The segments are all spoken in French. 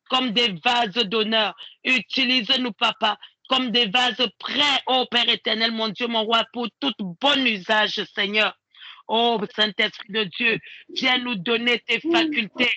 comme des vases d'honneur. Utilise-nous, papa, comme des vases prêts, ô Père éternel, mon Dieu, mon roi, pour tout bon usage, Seigneur. Oh, Saint-Esprit de Dieu, viens nous donner tes facultés.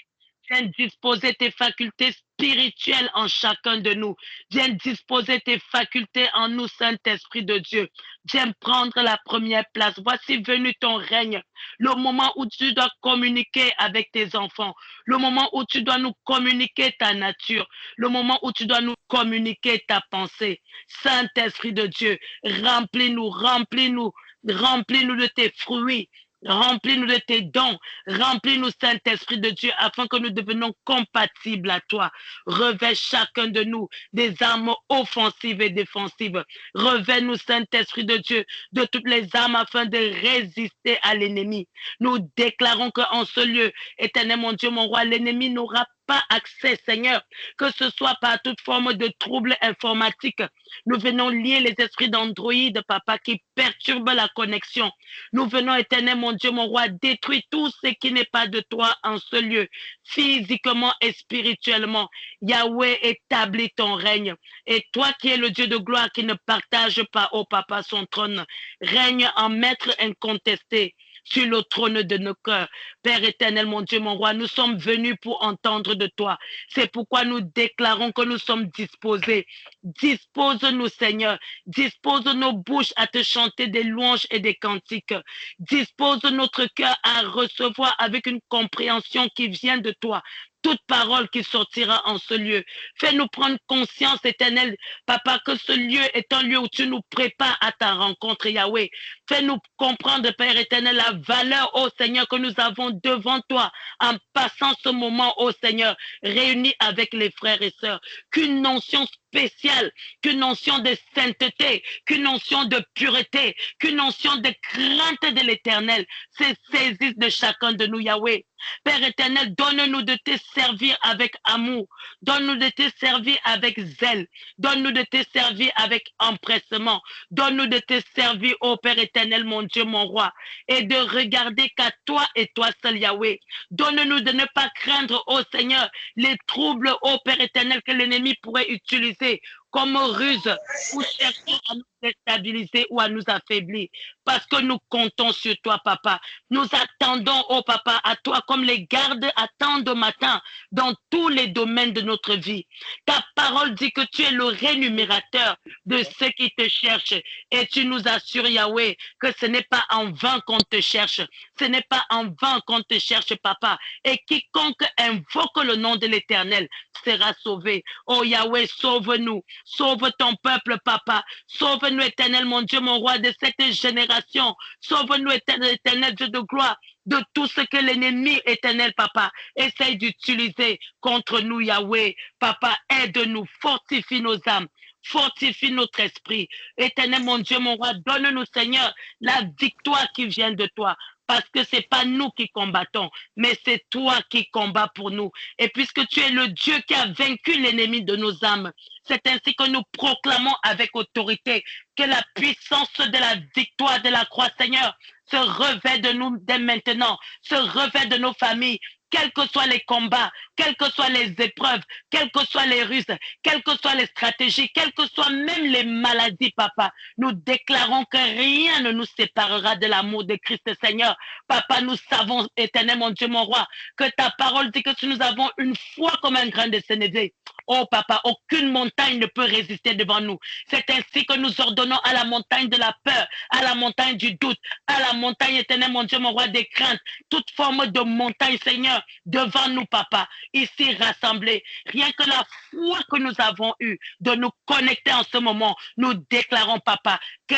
Viens disposer tes facultés spirituelles en chacun de nous. Viens disposer tes facultés en nous, Saint-Esprit de Dieu. Viens prendre la première place. Voici venu ton règne. Le moment où tu dois communiquer avec tes enfants. Le moment où tu dois nous communiquer ta nature. Le moment où tu dois nous communiquer ta pensée. Saint-Esprit de Dieu, remplis-nous, remplis-nous, remplis-nous de tes fruits. Remplis-nous de tes dons. Remplis-nous, Saint-Esprit de Dieu, afin que nous devenions compatibles à toi. Revêt chacun de nous des armes offensives et défensives. Revêt-nous, Saint-Esprit de Dieu, de toutes les armes afin de résister à l'ennemi. Nous déclarons qu'en ce lieu, éternel mon Dieu, mon roi, l'ennemi n'aura pas accès, Seigneur, que ce soit par toute forme de trouble informatique. Nous venons lier les esprits d'androïde, papa, qui perturbent la connexion. Nous venons, éternel mon Dieu, mon roi, détruire tout ce qui n'est pas de toi en ce lieu, physiquement et spirituellement. Yahweh, établis ton règne. Et toi qui es le Dieu de gloire qui ne partage pas, ô papa, son trône, règne en maître incontesté sur le trône de nos cœurs. Père éternel, mon Dieu, mon roi, nous sommes venus pour entendre de toi. C'est pourquoi nous déclarons que nous sommes disposés. Dispose-nous, Seigneur. Dispose nos bouches à te chanter des louanges et des cantiques. Dispose notre cœur à recevoir avec une compréhension qui vient de toi toute parole qui sortira en ce lieu. Fais-nous prendre conscience, éternel, papa, que ce lieu est un lieu où tu nous prépares à ta rencontre, Yahweh. Fais-nous comprendre, Père éternel, la valeur, ô Seigneur, que nous avons devant toi en passant ce moment, ô Seigneur, réunis avec les frères et sœurs. Qu'une notion spéciale, qu'une notion de sainteté, qu'une notion de pureté, qu'une notion de crainte de l'éternel se saisisse de chacun de nous, Yahweh. Père éternel, donne-nous de te servir avec amour. Donne-nous de te servir avec zèle. Donne-nous de te servir avec empressement. Donne-nous de te servir, ô Père éternel, mon Dieu, mon roi, et de regarder qu'à toi et toi seul, Yahweh. Donne-nous de ne pas craindre, ô Seigneur, les troubles, ô Père éternel, que l'ennemi pourrait utiliser comme ruse pour chercher à nous déstabiliser ou à nous affaiblir. Parce que nous comptons sur toi, papa. Nous attendons, oh papa, à toi comme les gardes attendent au matin dans tous les domaines de notre vie. Ta parole dit que tu es le rémunérateur de ceux qui te cherchent. Et tu nous assures, Yahweh, que ce n'est pas en vain qu'on te cherche. Ce n'est pas en vain qu'on te cherche, papa. Et quiconque invoque le nom de l'Éternel sera sauvé. Oh Yahweh, sauve-nous. Sauve ton peuple, papa. Sauve-nous, éternel, mon Dieu, mon roi, de cette génération. Sauve-nous, éternel Dieu de gloire, de tout ce que l'ennemi, éternel, papa, essaye d'utiliser contre nous, Yahweh. Papa, aide-nous, fortifie nos âmes. Fortifie notre esprit. Éternel, mon Dieu, mon roi, donne-nous, Seigneur, la victoire qui vient de toi. Parce que ce n'est pas nous qui combattons, mais c'est toi qui combats pour nous. Et puisque tu es le Dieu qui a vaincu l'ennemi de nos âmes, c'est ainsi que nous proclamons avec autorité que la puissance de la victoire de la croix, Seigneur, se revêt de nous dès maintenant, se revêt de nos familles, quels que soient les combats, quelles que soient les épreuves, quelles que soient les ruses, quelles que soient les stratégies, quelles que soient même les maladies, papa. Nous déclarons que rien ne nous séparera de l'amour de Christ, Seigneur. Papa, nous savons, éternel, mon Dieu, mon roi, que ta parole dit que si nous avons une foi comme un grain de sénévé, oh papa, aucune montagne ne peut résister devant nous. C'est ainsi que nous ordonnons à la montagne de la peur, à la montagne du doute, à la montagne éternelle, mon Dieu, mon roi, des craintes, toute forme de montagne, Seigneur, devant nous, papa, ici rassemblés. Rien que la foi que nous avons eue de nous connecter en ce moment, nous déclarons, papa, que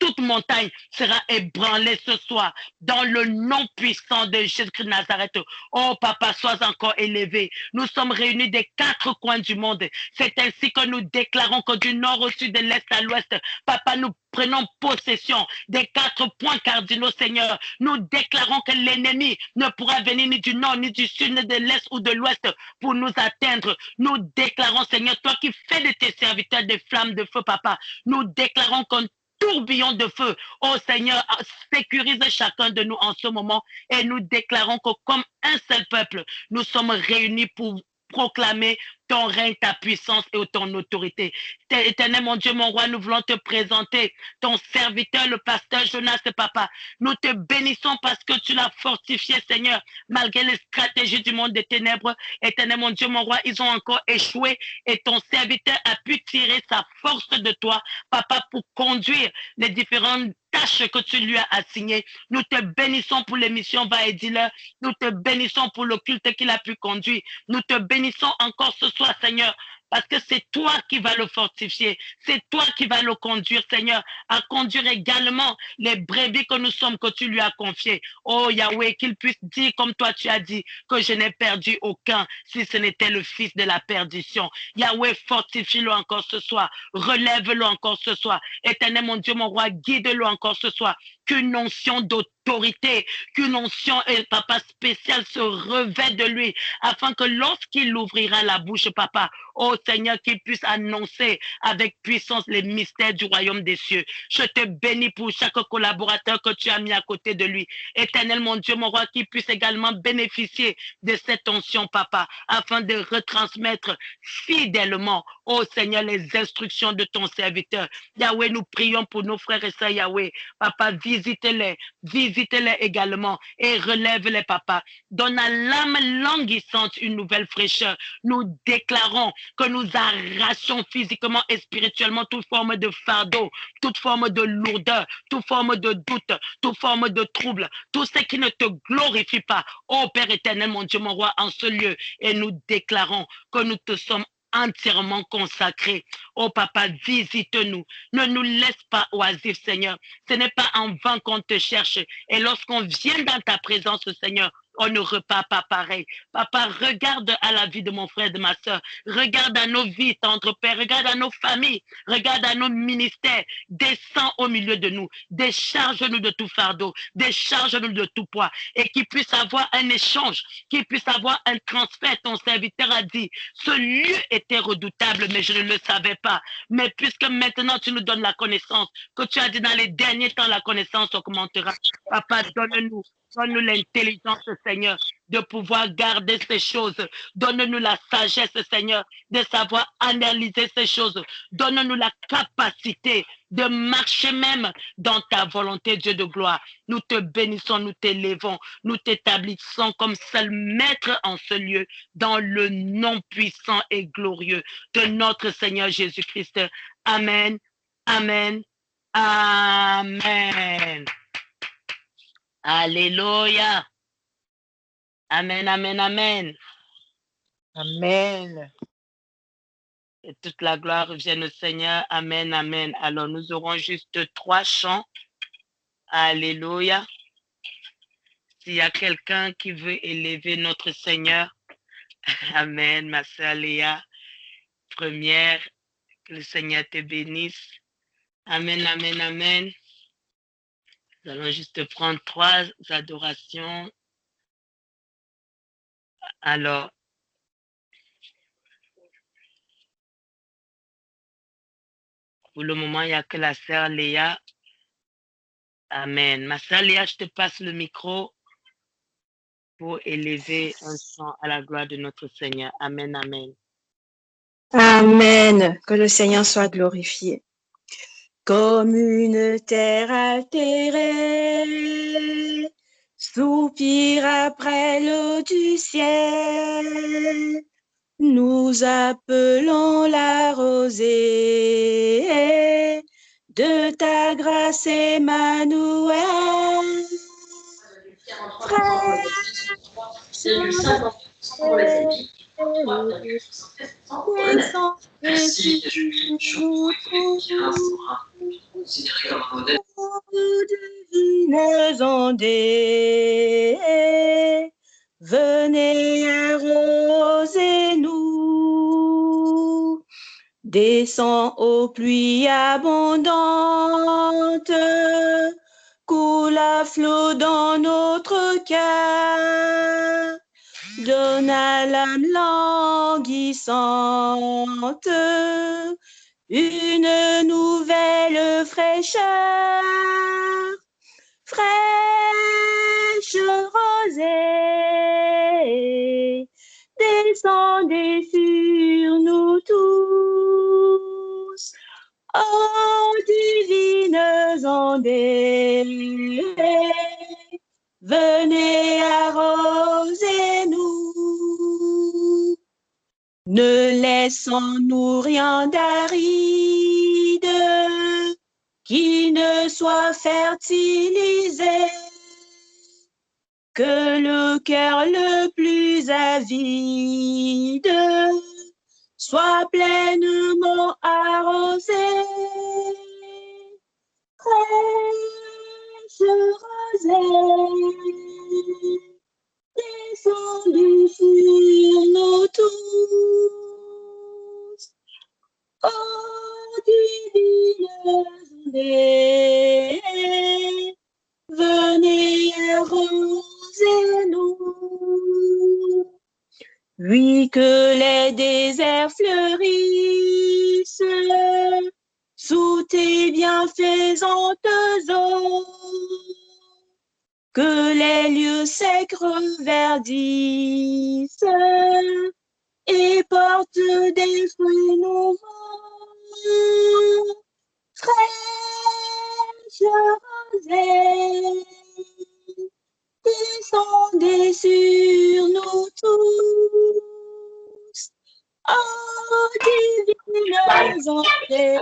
toute montagne sera ébranlée ce soir dans le nom puissant de Jésus-Christ de Nazareth. Oh papa, sois encore élevé. Nous sommes réunis des quatre coins du monde. C'est ainsi que nous déclarons que du nord au sud, de l'est à l'ouest, papa, nous prenons possession des quatre points cardinaux, Seigneur. Nous déclarons que l'ennemi ne pourra venir ni du nord, ni du sud, ni de l'est ou de l'ouest pour nous atteindre. Nous déclarons, Seigneur, toi qui fais de tes serviteurs des flammes de feu, papa, nous déclarons qu'on tourbillon de feu. Oh Seigneur, sécurise chacun de nous en ce moment et nous déclarons que comme un seul peuple, nous sommes réunis pour proclamer ton règne, ta puissance et ton autorité. Éternel, mon Dieu, mon roi, nous voulons te présenter ton serviteur, le pasteur Jonas, papa. Nous te bénissons parce que tu l'as fortifié, Seigneur, malgré les stratégies du monde des ténèbres. Éternel, mon Dieu, mon roi, ils ont encore échoué et ton serviteur a pu tirer sa force de toi, papa, pour conduire les différentes tâches que tu lui as assignées. Nous te bénissons pour l'émission Va et dis-leur. Nous te bénissons pour le culte qu'il a pu conduire. Nous te bénissons encore ce soir, Seigneur, parce que c'est toi qui vas le fortifier. C'est toi qui vas le conduire, Seigneur, à conduire également les brebis que nous sommes, que tu lui as confiés. Oh Yahweh, qu'il puisse dire comme toi tu as dit, que je n'ai perdu aucun si ce n'était le fils de la perdition. Yahweh, fortifie-le encore ce soir. Relève-le encore ce soir. Éternel, mon Dieu, mon roi, guide-le encore ce soir. Qu'une onction d'autorité, qu'une onction, papa, spéciale se revêt de lui, afin que lorsqu'il ouvrira la bouche, papa, oh Seigneur, qu'il puisse annoncer avec puissance les mystères du royaume des cieux. Je te bénis pour chaque collaborateur que tu as mis à côté de lui. Éternel, mon Dieu, mon roi, qu'il puisse également bénéficier de cette onction, papa, afin de retransmettre fidèlement, oh Seigneur, les instructions de ton serviteur. Yahweh, nous prions pour nos frères et sœurs, Yahweh. Papa, visite-les également et relève-les, papa. Donne à l'âme languissante une nouvelle fraîcheur. Nous déclarons que nous arrachons physiquement et spirituellement toute forme de fardeau, toute forme de lourdeur, toute forme de doute, toute forme de trouble, tout ce qui ne te glorifie pas, ô Père éternel, mon Dieu, mon roi, en ce lieu. Et nous déclarons que nous te sommes entièrement consacrés. Oh papa, visite-nous. Ne nous laisse pas oisifs, Seigneur. Ce n'est pas en vain qu'on te cherche. Et lorsqu'on vient dans ta présence, Seigneur, on ne repart pas pareil. Papa, regarde à la vie de mon frère, de ma soeur. Regarde à nos vies, tendre Père. Regarde à nos familles. Regarde à nos ministères. Descends au milieu de nous. Décharge-nous de tout fardeau. Décharge-nous de tout poids. Et qu'il puisse avoir un échange. Qu'il puisse avoir un transfert. Ton serviteur a dit, ce lieu était redoutable, mais je ne le savais pas. Mais puisque maintenant tu nous donnes la connaissance, que tu as dit dans les derniers temps, la connaissance augmentera. Papa, donne-nous l'intelligence, Seigneur, de pouvoir garder ces choses. Donne-nous la sagesse, Seigneur, de savoir analyser ces choses. Donne-nous la capacité de marcher même dans ta volonté, Dieu de gloire. Nous te bénissons, nous t'élevons, nous t'établissons comme seul maître en ce lieu, dans le nom puissant et glorieux de notre Seigneur Jésus-Christ. Amen, amen, amen. Alléluia. Amen, amen, amen. Amen. Et toute la gloire revienne au Seigneur. Amen, amen. Alors, nous aurons juste 3 chants. Alléluia. S'il y a quelqu'un qui veut élever notre Seigneur, amen, ma sœur Léa, première, que le Seigneur te bénisse. Amen, amen, amen. Nous allons juste prendre 3 adorations. Alors, pour le moment, il n'y a que la sœur Léa. Amen. Ma sœur Léa, je te passe le micro pour élever un chant à la gloire de notre Seigneur. Amen, amen. Amen. Que le Seigneur soit glorifié. Comme une terre altérée, soupire après l'eau du ciel, nous appelons la rosée de ta grâce, Emmanuel. Frère, descends et nous divines ondées, venez arroser-nous. Descends aux pluies abondantes, coule à flot dans notre cœur. Donne à l'âme languissante une nouvelle fraîcheur, fraîche rosée des descendez sur nous tous. Ô divines ondées, venez arroser-nous. Ne laissons-nous rien d'aride qui ne soit fertilisé. Que le cœur le plus avide soit pleinement arrosé. Fraîche rosée, descendue sur nous tous. Ô divines ondées, venez arroser-nous. Oui, que les déserts fleurissent sous tes bienfaisantes eaux, que les lieux secs reverdissent et portent des fruits nouveaux. Fraîche rosée, descendez sur nous tous. Oh, divines ondées,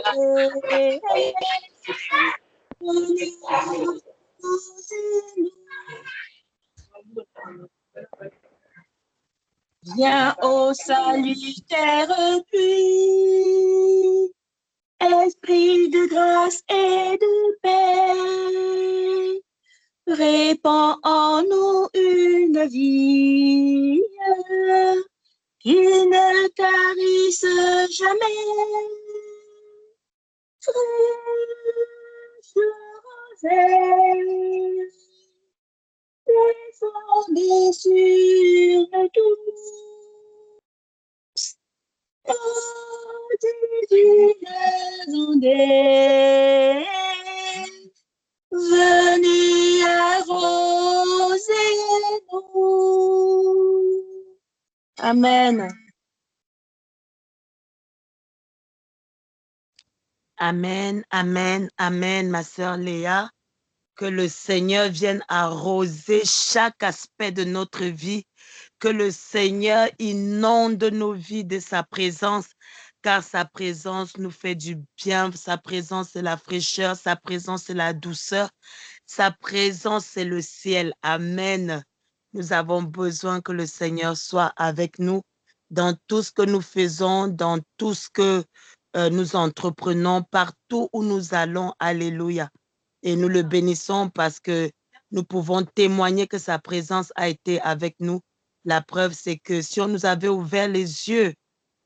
viens au salutaire pluie, esprit de grâce et de paix, répand en nous une vie qui ne tarisse jamais. Fraîche rosée, descendez sur nous tous. Oh, divines ondées, venez arroser-nous. Amen. Amen, amen, amen, ma sœur Léa. Que le Seigneur vienne arroser chaque aspect de notre vie. Que le Seigneur inonde nos vies de sa présence, car sa présence nous fait du bien. Sa présence, c'est la fraîcheur. Sa présence, c'est la douceur. Sa présence, c'est le ciel. Amen. Nous avons besoin que le Seigneur soit avec nous dans tout ce que nous faisons, dans tout ce que nous entreprenons, partout où nous allons. Alléluia. Et nous le bénissons parce que nous pouvons témoigner que sa présence a été avec nous. La preuve, c'est que si on nous avait ouvert les yeux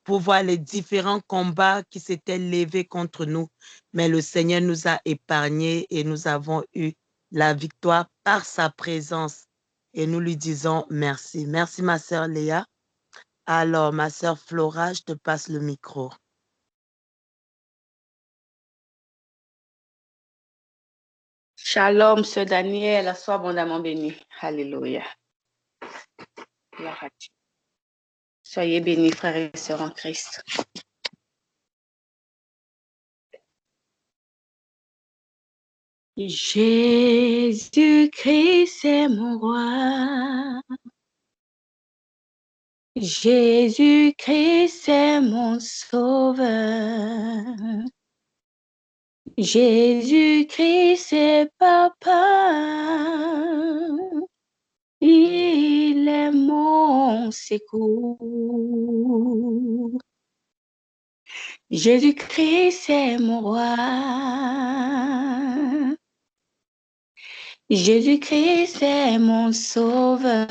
pour voir les différents combats qui s'étaient levés contre nous, mais le Seigneur nous a épargnés et nous avons eu la victoire par sa présence. Et nous lui disons merci. Merci, ma sœur Léa. Alors, ma sœur Flora, je te passe le micro. Shalom, Sœur Daniel, sois abondamment béni. Alléluia. Gloire à Dieu. Soyez bénis, frères et sœurs en Christ. Jésus-Christ, c'est mon roi. Jésus-Christ, c'est mon sauveur. Jésus-Christ, c'est papa. Il est mon secours. Jésus-Christ, c'est mon roi. Jésus-Christ, c'est mon sauveur.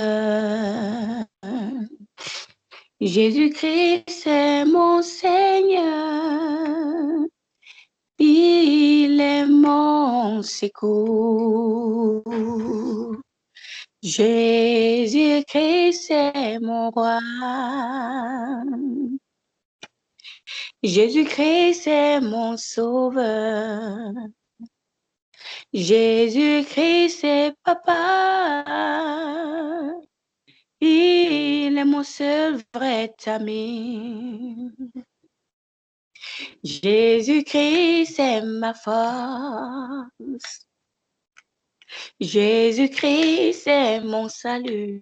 Jésus-Christ, c'est mon Seigneur. Il est mon secours. Jésus-Christ, c'est mon roi. Jésus-Christ, c'est mon sauveur. Jésus-Christ, c'est papa. Il est mon seul vrai ami. Jésus-Christ est ma force. Jésus-Christ est mon salut.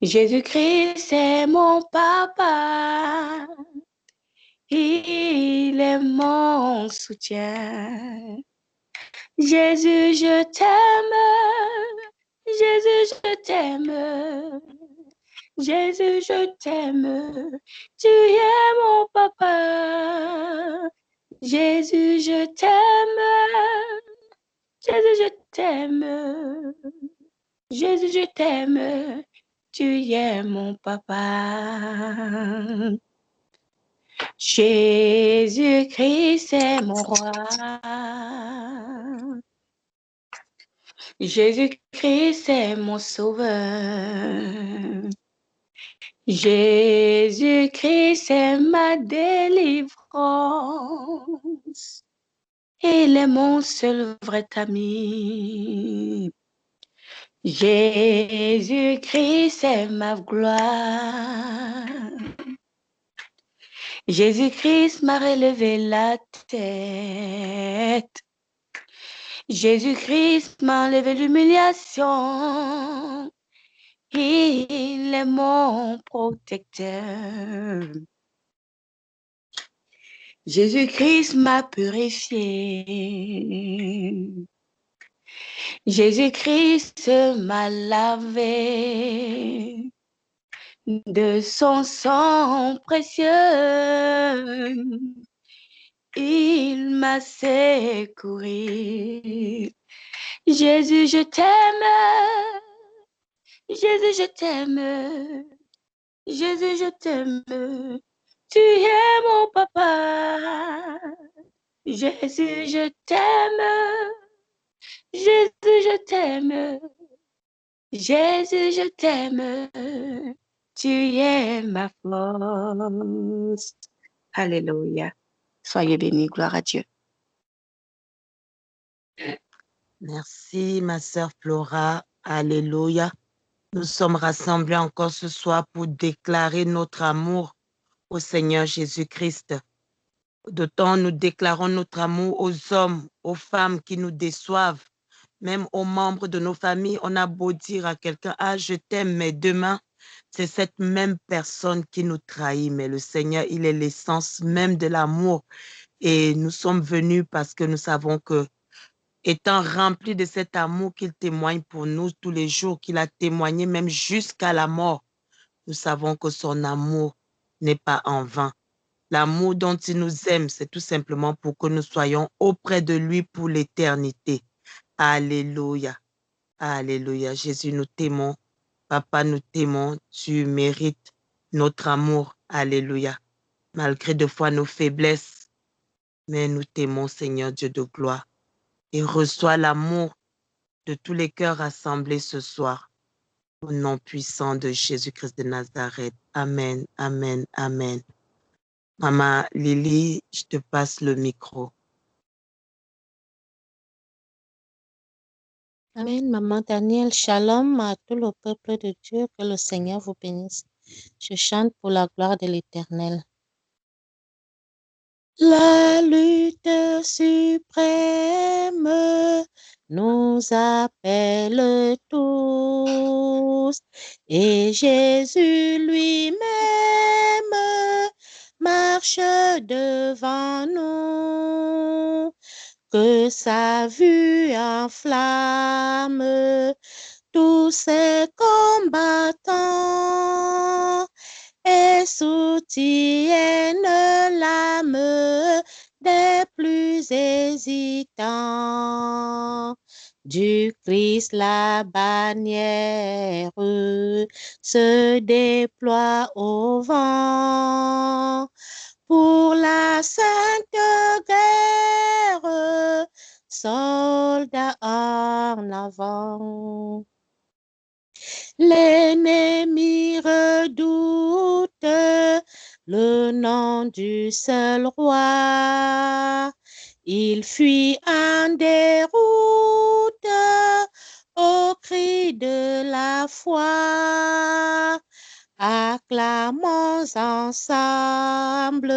Jésus-Christ est mon papa. Il est mon soutien. Jésus, je t'aime. Jésus, je t'aime. Jésus, je t'aime. Tu es mon papa. Jésus, je t'aime. Jésus, je t'aime. Jésus, je t'aime. Tu es mon papa. Jésus-Christ est mon roi. Jésus-Christ est mon sauveur. Jésus-Christ est ma délivrance. Il est mon seul vrai ami. Jésus-Christ est ma gloire. Jésus-Christ m'a relevé la tête. Jésus-Christ m'a enlevé l'humiliation. Il est mon protecteur. Jésus-Christ m'a purifié. Jésus-Christ m'a lavé de son sang précieux. Il m'a secouru. Jésus, je t'aime. Jésus, je t'aime. Jésus, je t'aime. Tu es mon papa. Jésus, je t'aime. Jésus, je t'aime. Jésus, je t'aime. Tu es ma force. Alléluia. Soyez bénis, gloire à Dieu. Merci, ma sœur Flora. Alléluia. Nous sommes rassemblés encore ce soir pour déclarer notre amour au Seigneur Jésus-Christ. D'autant nous déclarons notre amour aux hommes, aux femmes qui nous déçoivent, même aux membres de nos familles. On a beau dire à quelqu'un, ah, je t'aime, mais demain, c'est cette même personne qui nous trahit. Mais le Seigneur, il est l'essence même de l'amour. Et nous sommes venus parce que nous savons que, étant remplis de cet amour qu'il témoigne pour nous tous les jours, qu'il a témoigné même jusqu'à la mort, nous savons que son amour n'est pas en vain. L'amour dont il nous aime, c'est tout simplement pour que nous soyons auprès de lui pour l'éternité. Alléluia. Alléluia. Jésus, nous t'aimons. Papa, nous t'aimons. Tu mérites notre amour. Alléluia. Malgré de fois nos faiblesses, mais nous t'aimons, Seigneur Dieu de gloire. Et reçois l'amour de tous les cœurs rassemblés ce soir. Au nom puissant de Jésus-Christ de Nazareth. Amen, amen, amen. Maman Lily, je te passe le micro. Amen, Maman Daniel. Shalom à tout le peuple de Dieu. Que le Seigneur vous bénisse. Je chante pour la gloire de l'Éternel. La lutte suprême nous appelle tous et Jésus lui-même marche devant nous. Que sa vue enflamme tous ses combattants et soutienne l'âme des plus hésitants. Du Christ la bannière se déploie au vent pour la sainte guerre, soldats en avant. L'ennemi redoute le nom du seul roi. Il fuit en déroute au cri de la foi. Acclamons ensemble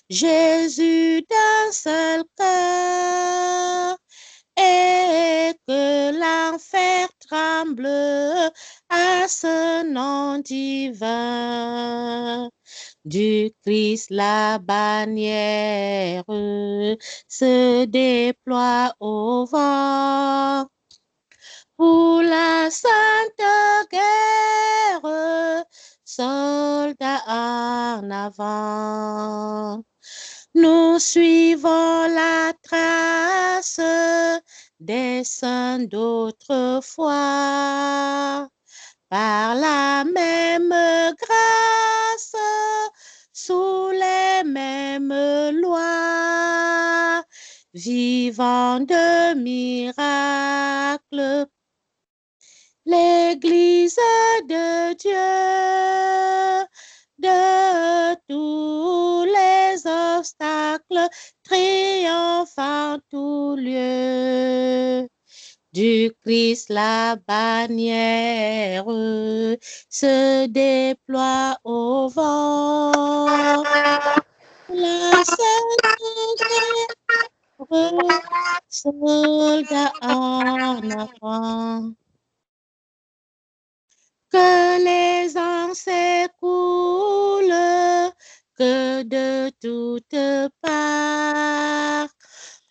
Jésus d'un seul cœur, et que l'enfer tremble à ce nom divin. Du Christ la bannière se déploie au vent. Pour la sainte guerre, soldats en avant. Nous suivons la trace des saints d'autrefois. Par la même grâce, sous les mêmes lois, vivant de miracles, l'Église de Dieu, de tous les obstacles, triomphe en tout lieu. Du Christ la bannière se déploie au vent. La sainte guerre, soldats en avant. Que les ans s'écoulent, que de toutes parts,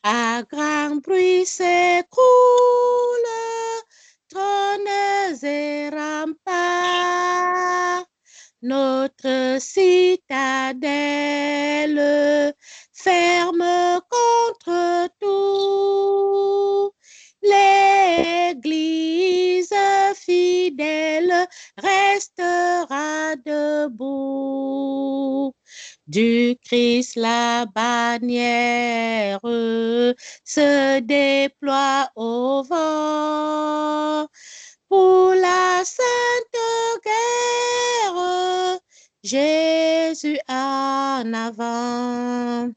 à grand bruit s'écroulent trônes et remparts. Notre citadelle ferme contre tout. L'Église fidèle restera debout. Du Christ la bannière se déploie au vent. Pour la sainte guerre, Jésus en avant.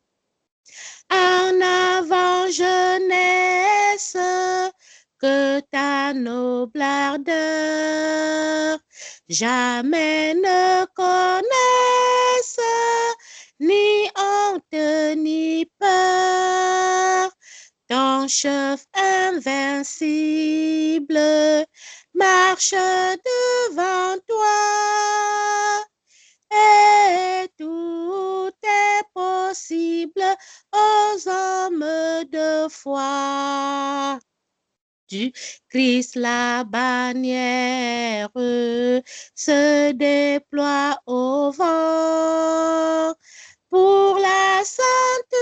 En avant, jeunesse, que ta noble ardeur jamais ne connaisse ni honte ni peur. Ton chef invincible marche devant toi, et tout est possible aux hommes de foi. Du Christ la bannière se déploie au vent. Pour la sainte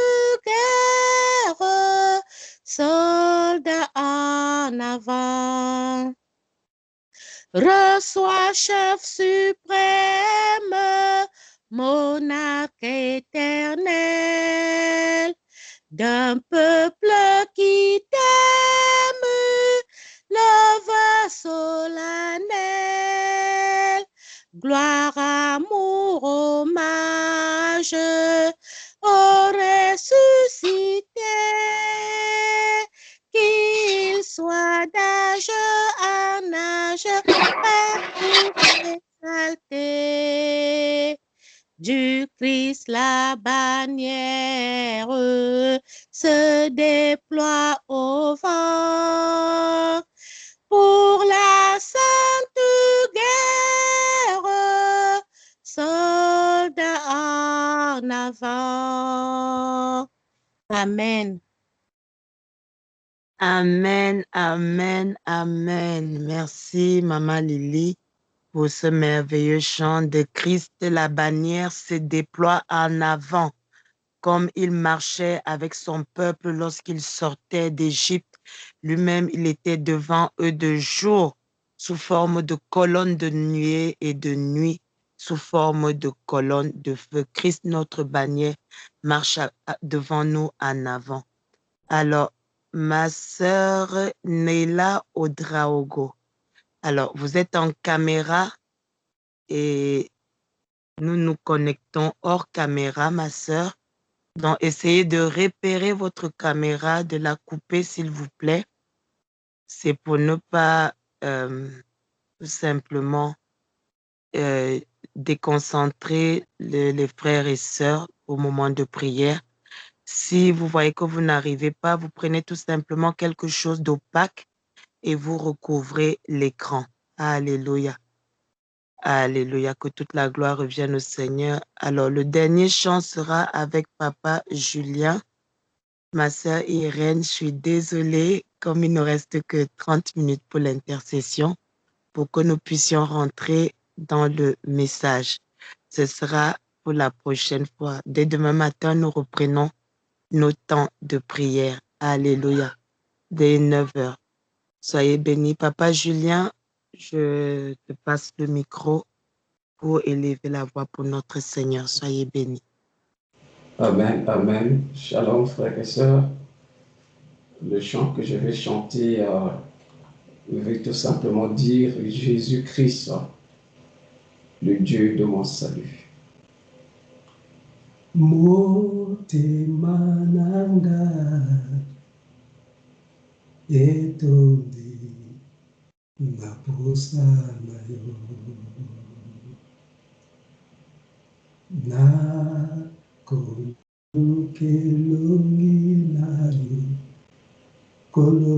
guerre, soldats en avant. Reçois, chef suprême, monarque éternel, d'un peuple qui t'aime, le voix solennel. Gloire, amour, hommage au ressuscité, qu'il soit d'âge en âge, partout exalté. Du Christ la bannière se déploie au vent. Pour la sainte guerre, soldats en avant. Amen. Amen, amen, amen. Merci, Maman Lily, pour ce merveilleux chant de Christ. La bannière se déploie en avant, comme il marchait avec son peuple lorsqu'il sortait d'Égypte. Lui-même, il était devant eux de jour, sous forme de colonne de nuée, et de nuit, sous forme de colonne de feu. Christ, notre bannière, marche devant nous en avant. Alors, ma sœur Neila Odraogo, alors vous êtes en caméra et nous nous connectons hors caméra, ma sœur. Donc, essayez de repérer votre caméra, de la couper, s'il vous plaît. C'est pour ne pas tout simplement déconcentrer les frères et sœurs au moment de prière. Si vous voyez que vous n'arrivez pas, vous prenez tout simplement quelque chose d'opaque et vous recouvrez l'écran. Alléluia. Alléluia, que toute la gloire revienne au Seigneur. Alors, le dernier chant sera avec Papa Julien. Ma sœur Irène, je suis désolée, comme il ne reste que 30 minutes pour l'intercession, pour que nous puissions rentrer dans le message. Ce sera pour la prochaine fois. Dès demain matin, nous reprenons nos temps de prière. Alléluia. Dès 9 heures. Soyez bénis. Papa Julien, je te passe le micro pour élever la voix pour notre Seigneur. Soyez bénis. Amen, amen. Shalom, frères et sœurs. Le chant que je vais chanter veut tout simplement dire Jésus-Christ, le Dieu de mon salut. Motema nanga etondi na posa na yo na kolukelongi na yo kolo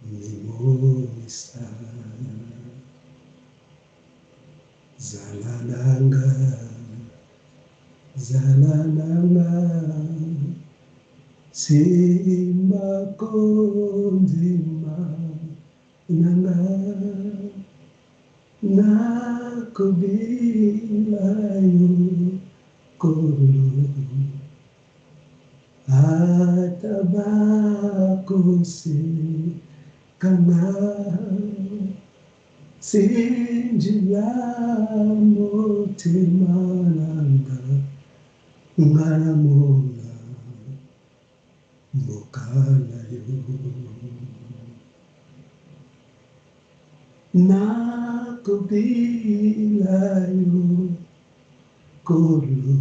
mimonisa zalananga simba konzima nanga nakubilayo kolo atabakose kana sinjila motema nanga ngaramona mokana yo nakubilayo kolo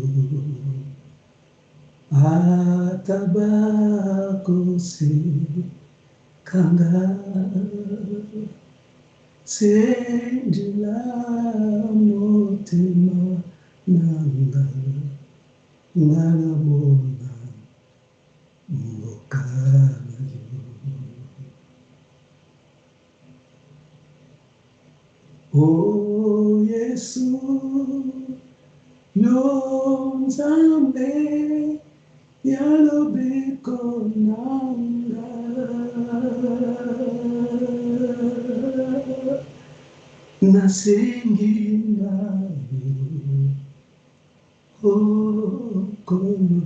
atabakose kanga sendila motema nanga ngaramona mokana yo. Oh Yesu yo nzambe yalobeko nanga nasengi nayo okono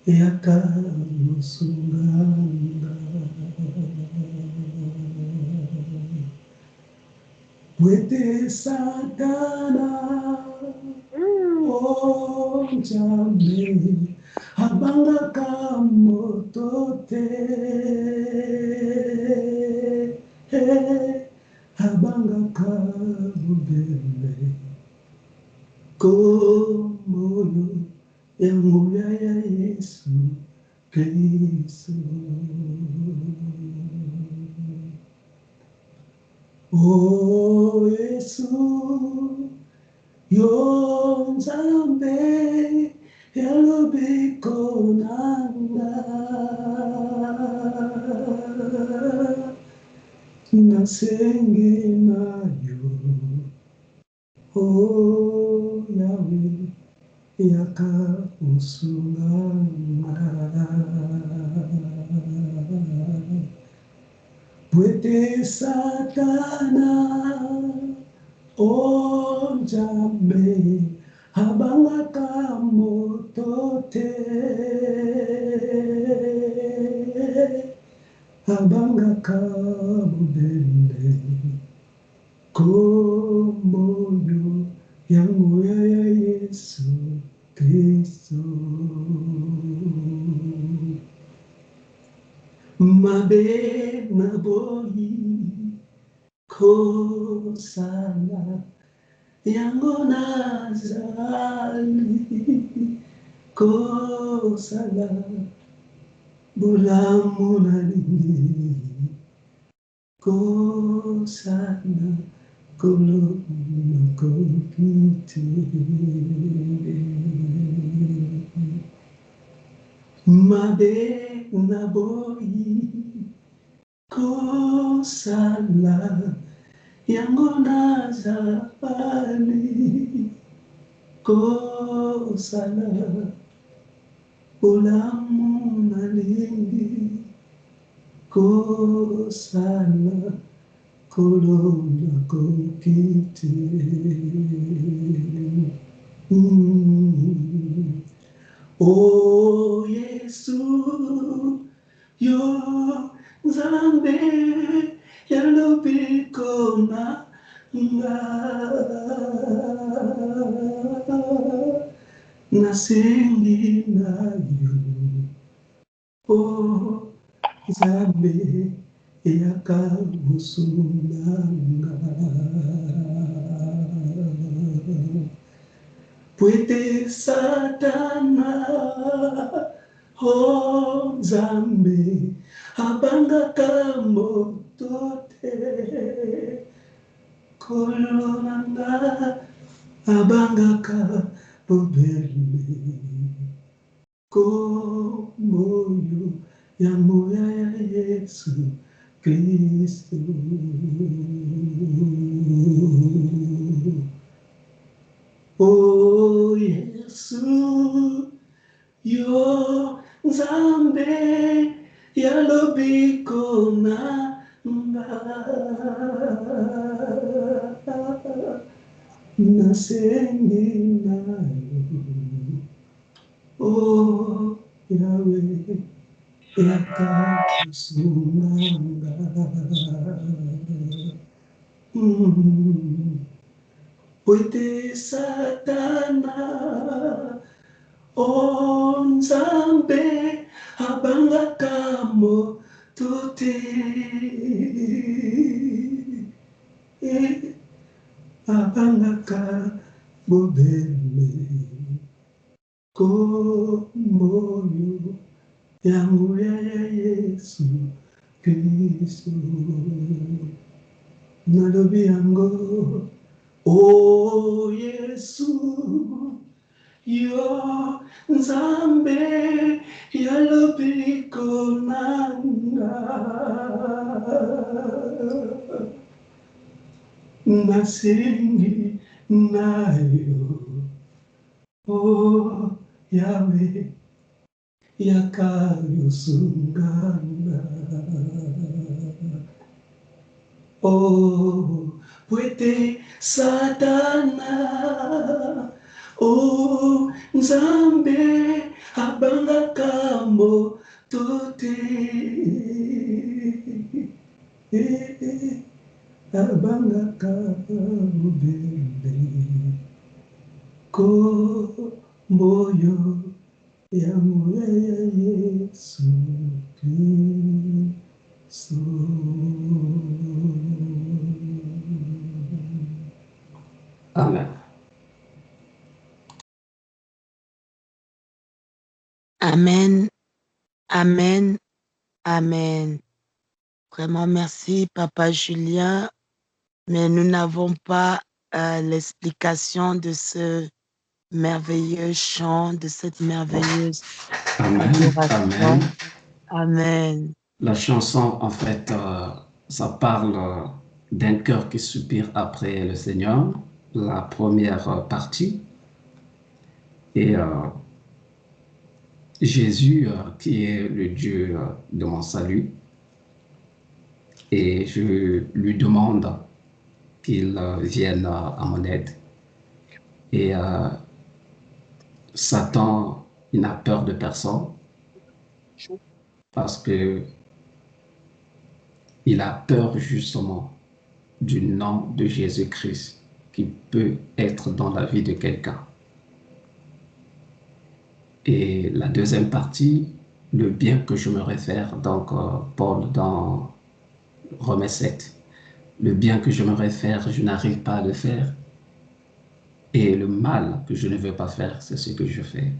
yakamusunganga Wete satana onjame abanga kamotote abanga kabubele komoyo yangu ya Yesu Kristo. Oh Yesu yo nzambe yalobeko nanga nasenge nayo oh Yahweh yakamusunganga Pwete satana onjame abanga kamotote abanga kabubende komoyo yangu ya Yesu Kristo. Mabe maboyi kosala yango nazali kosala bulamu nalingi Kosana kolona kokite mabe naboi kosala yango nazapani kosala olamu nalingi kosala kolona kokite Oh Yesu yo Nzambe yalobikona nga nasengi na yo Oh Nzambe yakamusunanga Pwete Satana Oh Nzambe abangaka moto te kolonanga abangaka bobele komoyo ya moya ya Yesu Kristo Oh Yesu yo Nzambe yalobikona nga nasengi nayo Oh Yahweh yakakusunanga Pwete Satana Oh Nzambe abangaka moto te abangaka bobele komoyo ya moya ya Yesu Kristo nalobi yango Oh Yesu yo Nzambe yalobikona nga nasengi nayo Oh Yahweh yakayosungana Oh pwete Satana Oh Nzambe abangaka moto te abangaka mobele komoyo ya moya ya Yesu Kristo Amen. Amen, amen, amen. Vraiment, merci, Papa Julien. Mais nous n'avons pas l'explication de ce merveilleux chant, de cette merveilleuse adoration. Amen. Amen. La chanson, en fait, ça parle d'un cœur qui soupire après le Seigneur, la première partie. Et Jésus, qui est le Dieu de mon salut, et je lui demande qu'il vienne à mon aide. Et Satan, il n'a peur de personne parce que il a peur justement du nom de Jésus-Christ qui peut être dans la vie de quelqu'un. Et la deuxième partie, le bien que je me réfère, donc Paul dans Romains 7, le bien que je me réfère, je n'arrive pas à le faire. Et le mal que je ne veux pas faire, c'est ce que je fais.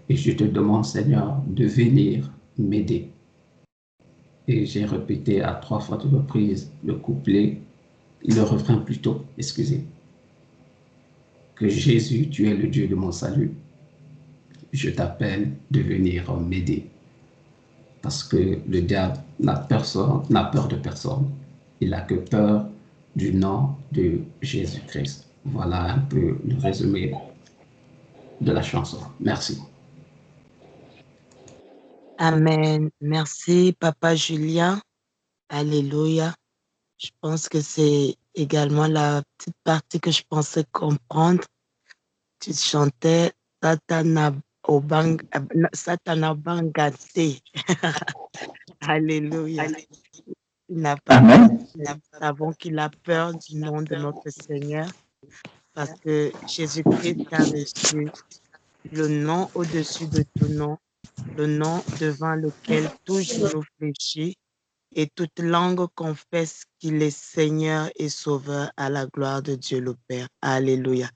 Et je te demande, Seigneur, de venir m'aider. Et j'ai répété à 3 fois de reprise le couplet, le refrain plutôt, excusez. Que Jésus, tu es le Dieu de mon salut. Je t'appelle de venir m'aider. Parce que le diable n'a peur de personne. Il n'a que peur du nom de Jésus-Christ. Voilà un peu le résumé de la chanson. Merci. Amen. Merci, Papa Julien. Alléluia. Je pense que c'est également la petite partie que je pensais comprendre. Tu chantais Satana Bangate. Alléluia. Il n'a pas peur. Nous savons qu'il a peur du nom de notre Seigneur parce que Jésus-Christ a reçu le nom au-dessus de tout nom, le nom devant lequel tout genou fléchit et toute langue confesse qu'il est Seigneur et Sauveur à la gloire de Dieu le Père. Alléluia.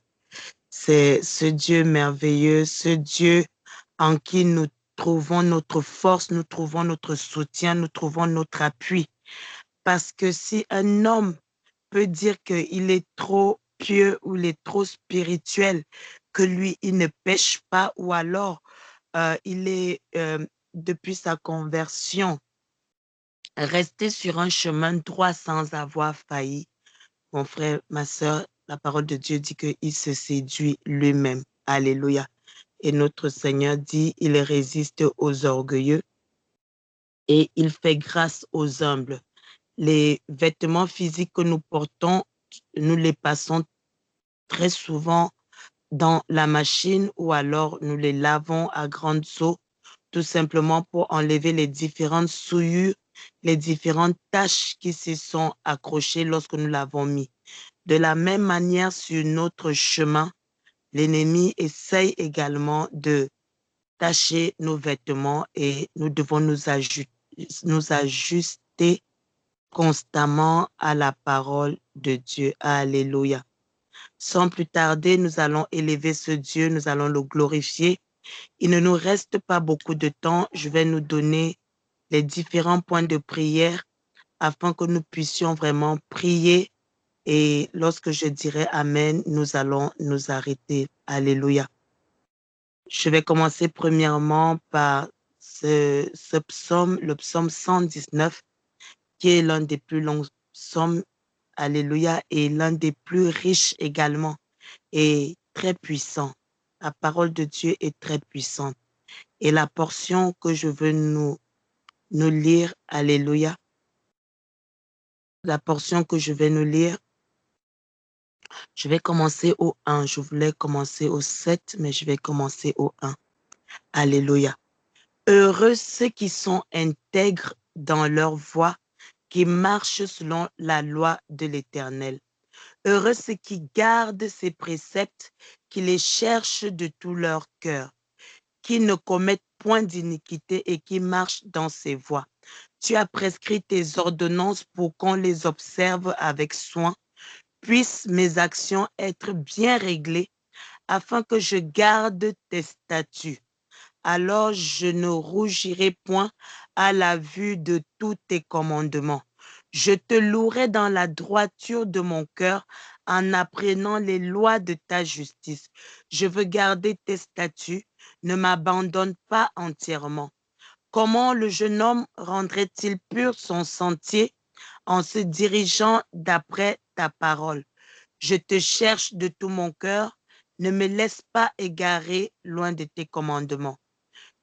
C'est ce Dieu merveilleux, ce Dieu en qui nous trouvons notre force, nous trouvons notre soutien, nous trouvons notre appui. Parce que si un homme peut dire qu'il est trop pieux ou il est trop spirituel, que lui, il ne pêche pas, ou alors il est, depuis sa conversion, resté sur un chemin droit sans avoir failli. Mon frère, ma soeur, la parole de Dieu dit qu'il se séduit lui-même. Alléluia. Et notre Seigneur dit, il résiste aux orgueilleux et il fait grâce aux humbles. Les vêtements physiques que nous portons, nous les passons très souvent dans la machine ou alors nous les lavons à grande eau, tout simplement pour enlever les différentes souillures, les différentes taches qui se sont accrochées lorsque nous l'avons mis. De la même manière, sur notre chemin, l'ennemi essaye également de tacher nos vêtements et nous devons nous ajuster constamment à la parole de Dieu. Alléluia. Sans plus tarder, nous allons élever ce Dieu, nous allons le glorifier. Il ne nous reste pas beaucoup de temps. Je vais nous donner les différents points de prière afin que nous puissions vraiment prier. Et lorsque je dirai Amen, nous allons nous arrêter. Alléluia. Je vais commencer premièrement par ce psaume, le psaume 119, qui est l'un des plus longs psaumes. Alléluia, et l'un des plus riches également et très puissant. La parole de Dieu est très puissante. Et la portion que je veux nous lire, alléluia, la portion que je vais nous lire, je vais commencer au 1. Je voulais commencer au 7, mais je vais commencer au 1. Alléluia. Heureux ceux qui sont intègres dans leur voie, qui marchent selon la loi de l'Éternel. Heureux ceux qui gardent ses préceptes, qui les cherchent de tout leur cœur, qui ne commettent point d'iniquité et qui marchent dans ses voies. Tu as prescrit tes ordonnances pour qu'on les observe avec soin. Puissent mes actions être bien réglées, afin que je garde tes statuts. Alors je ne rougirai point à la vue de tous tes commandements. Je te louerai dans la droiture de mon cœur en apprenant les lois de ta justice. Je veux garder tes statuts, ne m'abandonne pas entièrement. Comment le jeune homme rendrait-il pur son sentier en se dirigeant d'après ta parole? Je te cherche de tout mon cœur, ne me laisse pas égarer loin de tes commandements.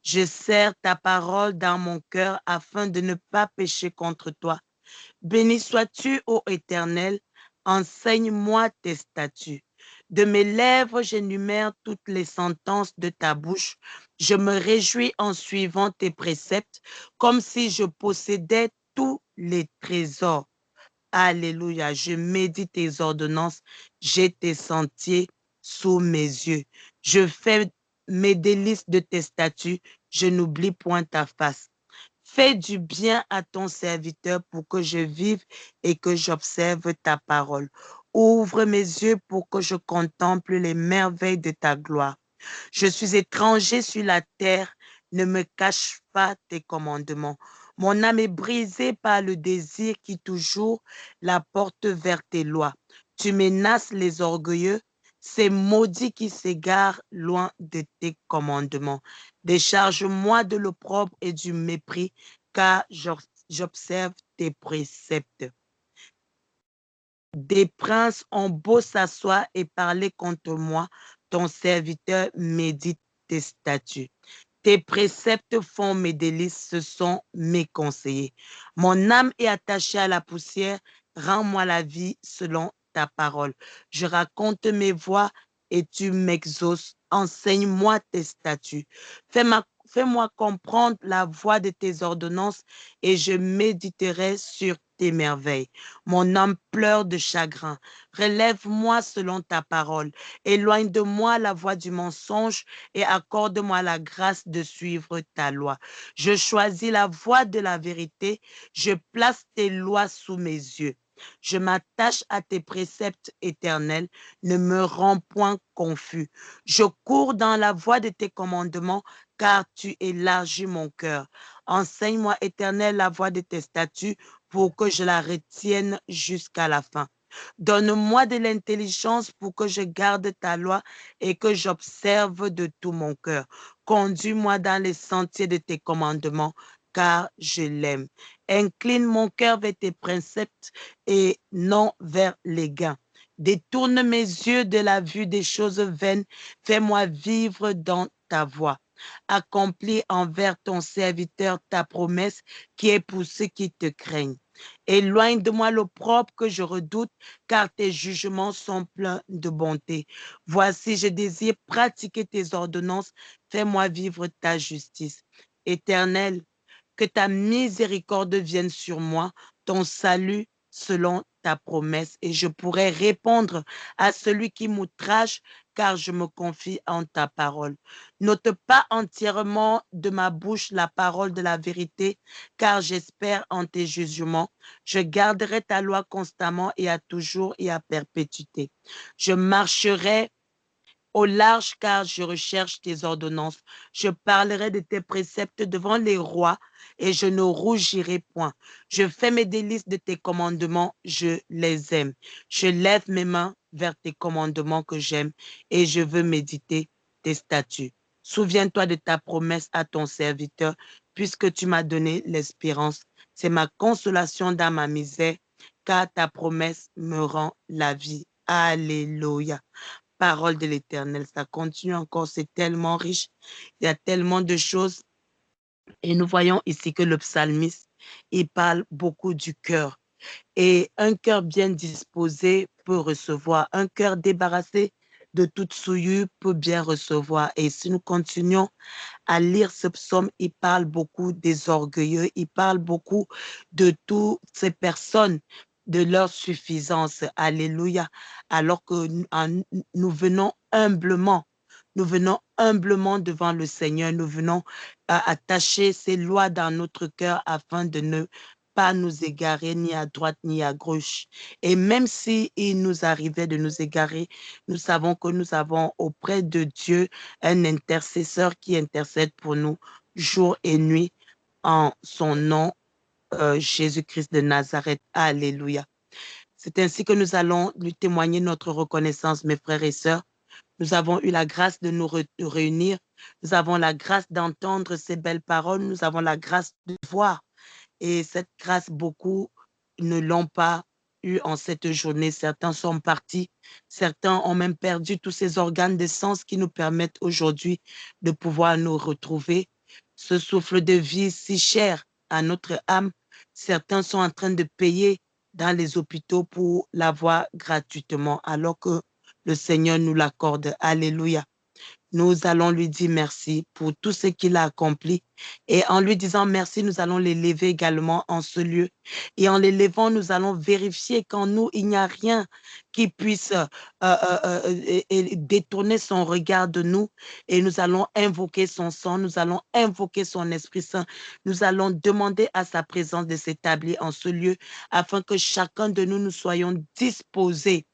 Je serre ta parole dans mon cœur afin de ne pas pécher contre toi. Béni sois-tu, ô Éternel, enseigne-moi tes statuts. De mes lèvres, j'énumère toutes les sentences de ta bouche. Je me réjouis en suivant tes préceptes, comme si je possédais tous les trésors. Alléluia, je médite tes ordonnances, j'ai tes sentiers sous mes yeux. Je fais mes délices de tes statuts, je n'oublie point ta face. Fais du bien à ton serviteur pour que je vive et que j'observe ta parole. Ouvre mes yeux pour que je contemple les merveilles de ta gloire. Je suis étranger sur la terre, ne me cache pas tes commandements. Mon âme est brisée par le désir qui toujours la porte vers tes lois. Tu menaces les orgueilleux, ces maudits qui s'égarent loin de tes commandements. Décharge-moi de l'opprobre et du mépris, car j'observe tes préceptes. Des princes ont beau s'asseoir et parler contre moi, ton serviteur médite tes statuts. Tes préceptes font mes délices, ce sont mes conseillers. Mon âme est attachée à la poussière, rends-moi la vie selon ta parole. Je raconte mes voies et tu m'exauces. Enseigne-moi tes statuts. Fais-moi comprendre la voie de tes ordonnances et je méditerai sur tes merveilles. Mon âme pleure de chagrin. Relève-moi selon ta parole. Éloigne de moi la voie du mensonge et accorde-moi la grâce de suivre ta loi. Je choisis la voie de la vérité. Je place tes lois sous mes yeux. Je m'attache à tes préceptes éternels. Ne me rends point confus. Je cours dans la voie de tes commandements, car tu élargis mon cœur. Enseigne-moi, Éternel, la voie de tes statuts pour que je la retienne jusqu'à la fin. Donne-moi de l'intelligence pour que je garde ta loi et que j'observe de tout mon cœur. Conduis-moi dans les sentiers de tes commandements, car je l'aime. Incline mon cœur vers tes préceptes et non vers les gains. Détourne mes yeux de la vue des choses vaines. Fais-moi vivre dans ta voie. Accomplis envers ton serviteur ta promesse qui est pour ceux qui te craignent. Éloigne de moi l'opprobre que je redoute, car tes jugements sont pleins de bonté. Voici, je désire pratiquer tes ordonnances. Fais-moi vivre ta justice. Éternel, que ta miséricorde vienne sur moi, ton salut selon ta promesse, et je pourrai répondre à celui qui m'outrage, car je me confie en ta parole. N'ôte pas entièrement de ma bouche la parole de la vérité, car j'espère en tes jugements. Je garderai ta loi constamment et à toujours et à perpétuité. Je marcherai au large, car je recherche tes ordonnances. Je parlerai de tes préceptes devant les rois et je ne rougirai point. Je fais mes délices de tes commandements, je les aime. Je lève mes mains vers tes commandements que j'aime et je veux méditer tes statuts. Souviens-toi de ta promesse à ton serviteur, puisque tu m'as donné l'espérance. C'est ma consolation dans ma misère, car ta promesse me rend la vie. Alléluia. Parole de l'Éternel, ça continue encore, c'est tellement riche, il y a tellement de choses. Et nous voyons ici que le psalmiste, il parle beaucoup du cœur. Et un cœur bien disposé peut recevoir, un cœur débarrassé de toute souillure peut bien recevoir. Et si nous continuons à lire ce psaume, il parle beaucoup des orgueilleux, il parle beaucoup de toutes ces personnes, de leur suffisance. Alléluia. Alors que nous venons humblement, devant le Seigneur, nous venons attacher ces lois dans notre cœur afin de ne pas nous égarer ni à droite ni à gauche. Et même si il nous arrivait de nous égarer, nous savons que nous avons auprès de Dieu un intercesseur qui intercède pour nous jour et nuit en son nom, Jésus-Christ de Nazareth. Alléluia. C'est ainsi que nous allons lui témoigner notre reconnaissance, mes frères et sœurs. Nous avons eu la grâce de nous réunir. Nous avons la grâce d'entendre ces belles paroles. Nous avons la grâce de voir. Et cette grâce, beaucoup ne l'ont pas eu en cette journée. Certains sont partis. Certains ont même perdu tous ces organes de sens qui nous permettent aujourd'hui de pouvoir nous retrouver. Ce souffle de vie si cher à notre âme, certains sont en train de payer dans les hôpitaux pour l'avoir gratuitement, alors que le Seigneur nous l'accorde. Alléluia. Nous allons lui dire merci pour tout ce qu'il a accompli. Et en lui disant merci, nous allons l'élever également en ce lieu. Et en l'élevant, nous allons vérifier qu'en nous, il n'y a rien qui puisse détourner son regard de nous. Et nous allons invoquer son sang, nous allons invoquer son Esprit Saint. Nous allons demander à sa présence de s'établir en ce lieu afin que chacun de nous, nous soyons disposés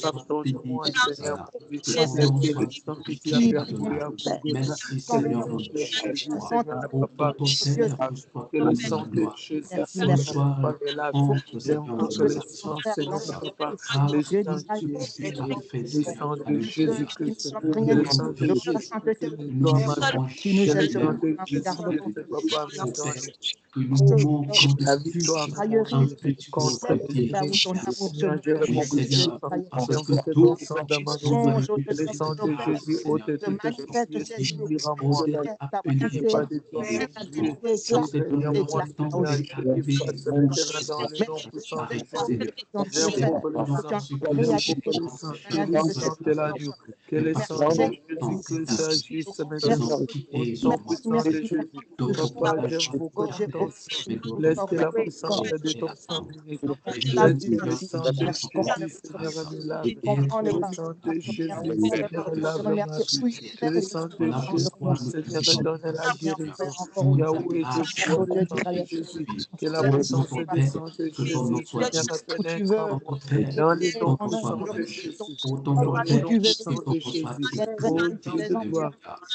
Pardonne-moi, Seigneur, pour Jésus, mes péchés. le sang que tu as qui versé à Golgotha, Merci que le Seigneur sang mon de Dieu et Jésus, toi. Seigneur, ne Oh peut pas ton Père, reçois que le toute sang la de gloire. Jésus, Seigneur, ne peut Reçois pas les laver. honte, Seigneur mon Que Dieu le et sang, Seigneur, ne puissance. peut pas Par les tout ce que sanctifier. tu as fait, Le Seigneur. sang de Alléluia. Jésus-Christ, Oh que le mon sang de Dieu, Jésus-Christ nous nettoie ne ma vie, pouvons que le jamais sang de reconnaître Jésus-Christ, Papa, me au Père, donne que nous manquons de la plus victoire dans mon qu'un vie petit groupe contre de l'ennemi. Seigneur, je oui, révoque le Seigneur, sang qui parce que envoie le d'autres sang dans ma vie. sont venus Que le sang de tard, Jésus ôte Seigneur, tout esprit qui ennemi en ont moi, été qui appelés n'est pas de et toi, mon Dieu. désignés pour cette Libère-moi, période de temps Seigneur, et efface arrivés le pour terrain dans le ceci. nom puissant de Arrête, Jésus. Seigneur. J'invoque le Certainement, sang, ce que j'invoque ces le gens sang réalisent purifiant de l'agneau. Que mais le parce sang que de temps Jésus-Christ passé, agisse ils maintenant. ont Au quitté nom ton puissant de royaume. Jésus. D'autres Papa, courage, j'invoque ton sang. mais d'autres Laisse que la puissance sont de prêts ton à sang attendre. ministre. Mais Laisse toi, que le Seigneur, sang tu de as ton Jésus, Seigneur, grâce me lave. et être Que le sang de Jésus, Seigneur, lave ma vie. Que le sang de voilà Jésus, pourquoi nous Seigneur, disons, donne la Seigneur, guérison. tout Yahweh, je grâce vois au nom de dans Jésus notre vie. que la Oh, puissance notre du Père, sang de que ton nom Jésus, soit Seigneur, loué. pénètre en moi. Notre Père, Dans le que nom ton nom soit puissant de glorifié. Jésus. Oh, ton Dans nom le nom Père, puissant que ton de nom soit Jésus. exalté. Oh Dieu de gloire.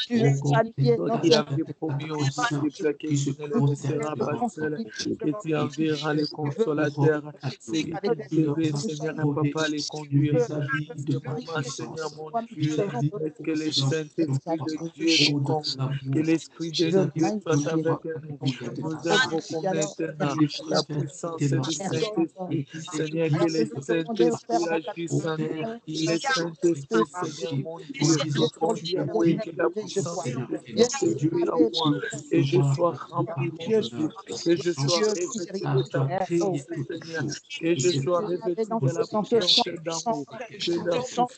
Alléluia. Oh, Toi contempla qui avais toute ta promis au patience disciples que qui se tu ne les prosterne laisseras pas devant ton seuls, trône que tu et qui enverras les cherche ta couronne. consolateurs, c'est Alléluia. que tu Qui leur devais, va Seigneur, un couronner papa, les de conduire. vis-à-vis En ce de ta moment, Seigneur puissance, mon Dieu, vis-à-vis, laisse que oh le Seigneur, de ton Saint-Esprit de pouvoir, Dieu nous oh de comble, ton que amour, l'Esprit de vis-à-vis Dieu de soit ton avec pouvoir, nous. alléluia, de Nous ta invoquons sagesse. maintenant Il est la prêt à quitter puissance leur du terre Saint-Esprit. et Seigneur, que le s'établir Saint-Esprit agisse au en nous. Père, Le ils sont prêts Saint-Esprit, à Seigneur marcher mon en Dieu, disant que oh tu es Yahweh, que digne, la oh puissance Seigneur de et notre Saint-Esprit Dieu, en moi, de que je recevoir sois la rempli, gloire, mon l'honneur, Dieu, la que je sois puissance, revêtu de car ta toi tu es puissance, toute Seigneur, chose que et je c'est sois toi revêtu qui de la puissance cherches d'amour, que quelque la chose. puissance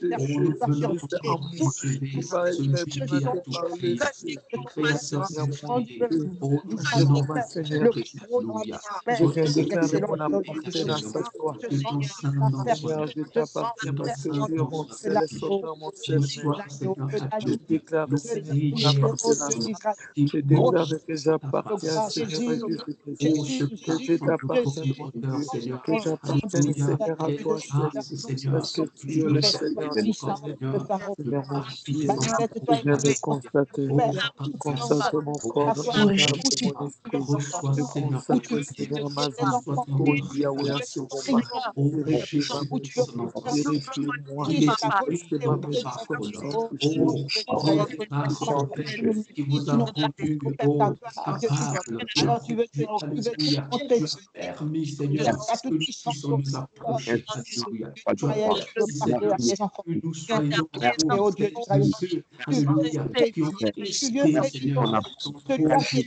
de Oh, nous venons Jésus-Christ en moi, qui achever va être celui qui a expérimenté tout par créé, l'Esprit. le Oh Créateur Seigneur mon célestiel. Dieu, Oh, en nous ce venons moment, Seigneur, adorer, alléluia. je Toi viens qui es déclarer mon éternel, appartenance à Seigneur, toi. que ton Saint-Nom soit Seigneur, loué, je que t'appartiens ton parce que tu es Saint-Nom mon soit seul glorifié. sauveur, mon Tu seul sois, maître. Seigneur, Je adoré. déclare, Nous Seigneur, mon prions, appartenance. Seigneur, qui Je déclare marche que dans ta j'appartiens, face, Seigneur, à alléluia. Jésus-Christ. Oh, ce Que je parfum de t'appartiens, mon profondeur, Dieu. Seigneur, Que j'appartienne, alléluia. Seigneur, à Quelle toi seul. grâce, Seigneur. Parce que Et tu es nous le savons Seigneur encore, suprême. Seigneur, le Seigneur, mon Dieu, parfum de je viens de profondeur. constater. Oh, Papa, Je merci. constate mon Oh, corps, mon Seigneur, âme et mon esprit. reçois, Je Seigneur, ta constate, prière. Seigneur, ma vie. Reçois ta Oh louange Yahweh, et en ce moment. exaucement. Oh, Purifie-moi, mon Jésus-Christ, Dieu. notre Seigneur. Purifie-moi. Il est écrit Parce que dans ma ta médecine parole. soit touchée. Oh, grand est ton Père qui vous a rendu, oh, capable, tu as rendu, alléluia. Tu as permis, Seigneur, que nous puissions nous approcher, alléluia. Tu as permis, Seigneur, que nous soyons, oh, Seigneur, de ceux, alléluia, qui ont hérité, Seigneur, ton projet,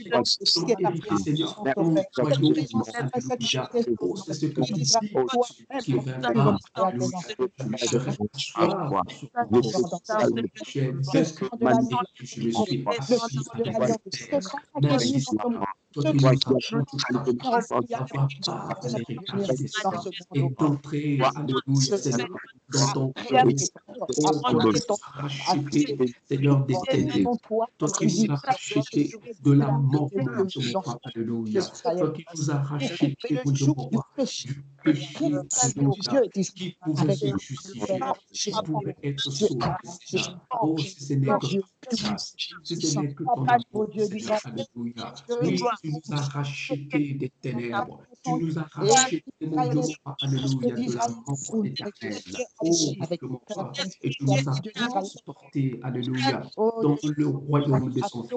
qui ont hérité, Seigneur, ton royaume, alléluia. Oh, c'est ce que tu dis, celui qui vaincra, alléluia. Je ne serai pas sous contrôle. J'ai vaincu et je me suis assis avec mon Père. Merci, Seigneur. Toi qui nous as rendu capables d'avoir part à l'héritage des saints et d'entrer, alléluia, Seigneur, dans ton royaume. Oh, toi qui nous as rachetés, Seigneur, des ténèbres. Toi qui nous as rachetés de la mort, mon Dieu, mon roi, alléluia. Toi qui nous as rachetés, mon Dieu, mon roi, du péché, alléluia. Qui pouvait se justifier? Qui pouvait être sauvé, Seigneur? Oh, si ce n'est que ta grâce, si ce n'est que ton amour, Seigneur, alléluia. Oui, tu nous as rachetés des ténèbres. Tu nous as rachetés, mon Dieu, mon roi, alléluia, de la mort éternelle. Oh, mon Dieu, mon roi, et tu nous as transportés, alléluia, dans le royaume de ton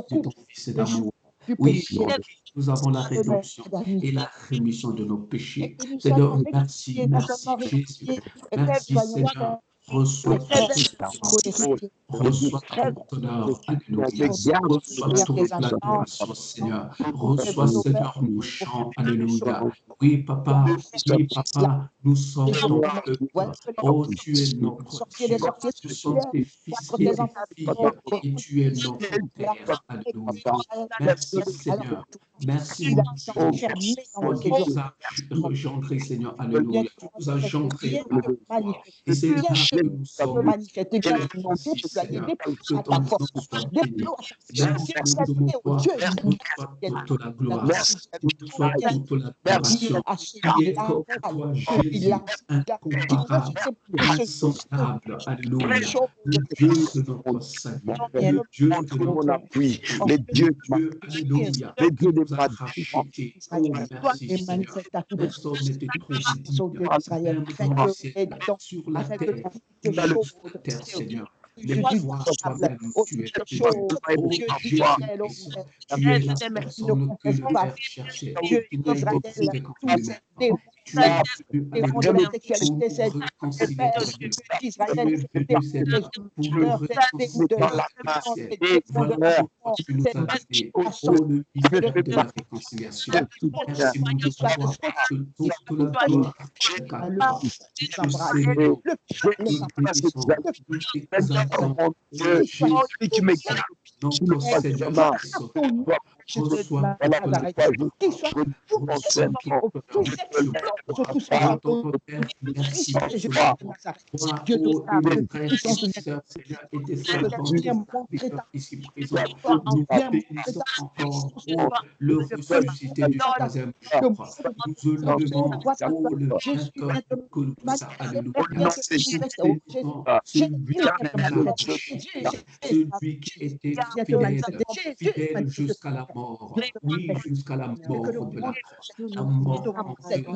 Fils d'amour. Oui, nous avons la rédemption et la rémission de nos péchés. Seigneur, merci, merci Jésus. Merci Seigneur. Reçois toute la gloire. Reçois tout honneur. Alléluia. Reçois toute l'adoration, Seigneur. Reçois, Seigneur, nos chants. Alléluia. Oui, papa, nous sommes ton peuple. Oh, tu es notre Dieu. Nous sommes tes fils et tes filles. Et tu es notre Père. Alléluia. Merci, Seigneur. Merci, mon Dieu. Toi qui nous as engendrés, Seigneur. Alléluia. Tu nous as engendrés par la foi. Et c'est là que nous sommes manifester et grâce les à voici, Dieu, Seigneur. Que à ton ta nom force, soit béni. déploie ta puissance, Merci, nous donnons gloire. Toute soit toute la gloire. Toute soit toute l'adoration. Tu es comme toi, Jésus, incomparable, insemblable. Alléluia. Le Dieu de notre salut, le Dieu de notre appui, le Dieu, alléluia, qui nous a rachetés. Oh, merci, Seigneur. Personne n'était trop digne, même dans le ciel, sur la terre, ou sur la terre, Seigneur. Mais toi, toi-même, tu es Dieu. Oh, Jésus-Christ, tu es la personne que le Père cherchait, qui n'a été trouvé qu'en maintenant. Tu es venu, alléluia, pour nous réconcilier avec le Père. Tu es venu, Seigneur, pour nous réconcilier avec le ciel. Voilà pourquoi tu nous as donné, oh, le mystère de la réconciliation. Merci, mon Dieu, pour toi, que toute la gloire est à toi. Nous te célébrons, nous bénissons, nous t'exaltons. Oh, Jésus, notre Seigneur et Sauveur. Reçois toute l'adoration, reçois toute l'adoration. Oh, ton Père, merci pour ce jour. Toi, oh, et mes frères et sœurs, Seigneur, et tes servantes, tes serviteurs ici présents, nous bénissons encore, oh, le ressuscité du troisième jour. Nous élevons, oh, le vainqueur de Golgotha, alléluia. Nous célébrons celui qui l'a racheté, celui qui était fidèle jusqu'à la mort. Oui, jusqu'à la mort de la croix. La mort en Christ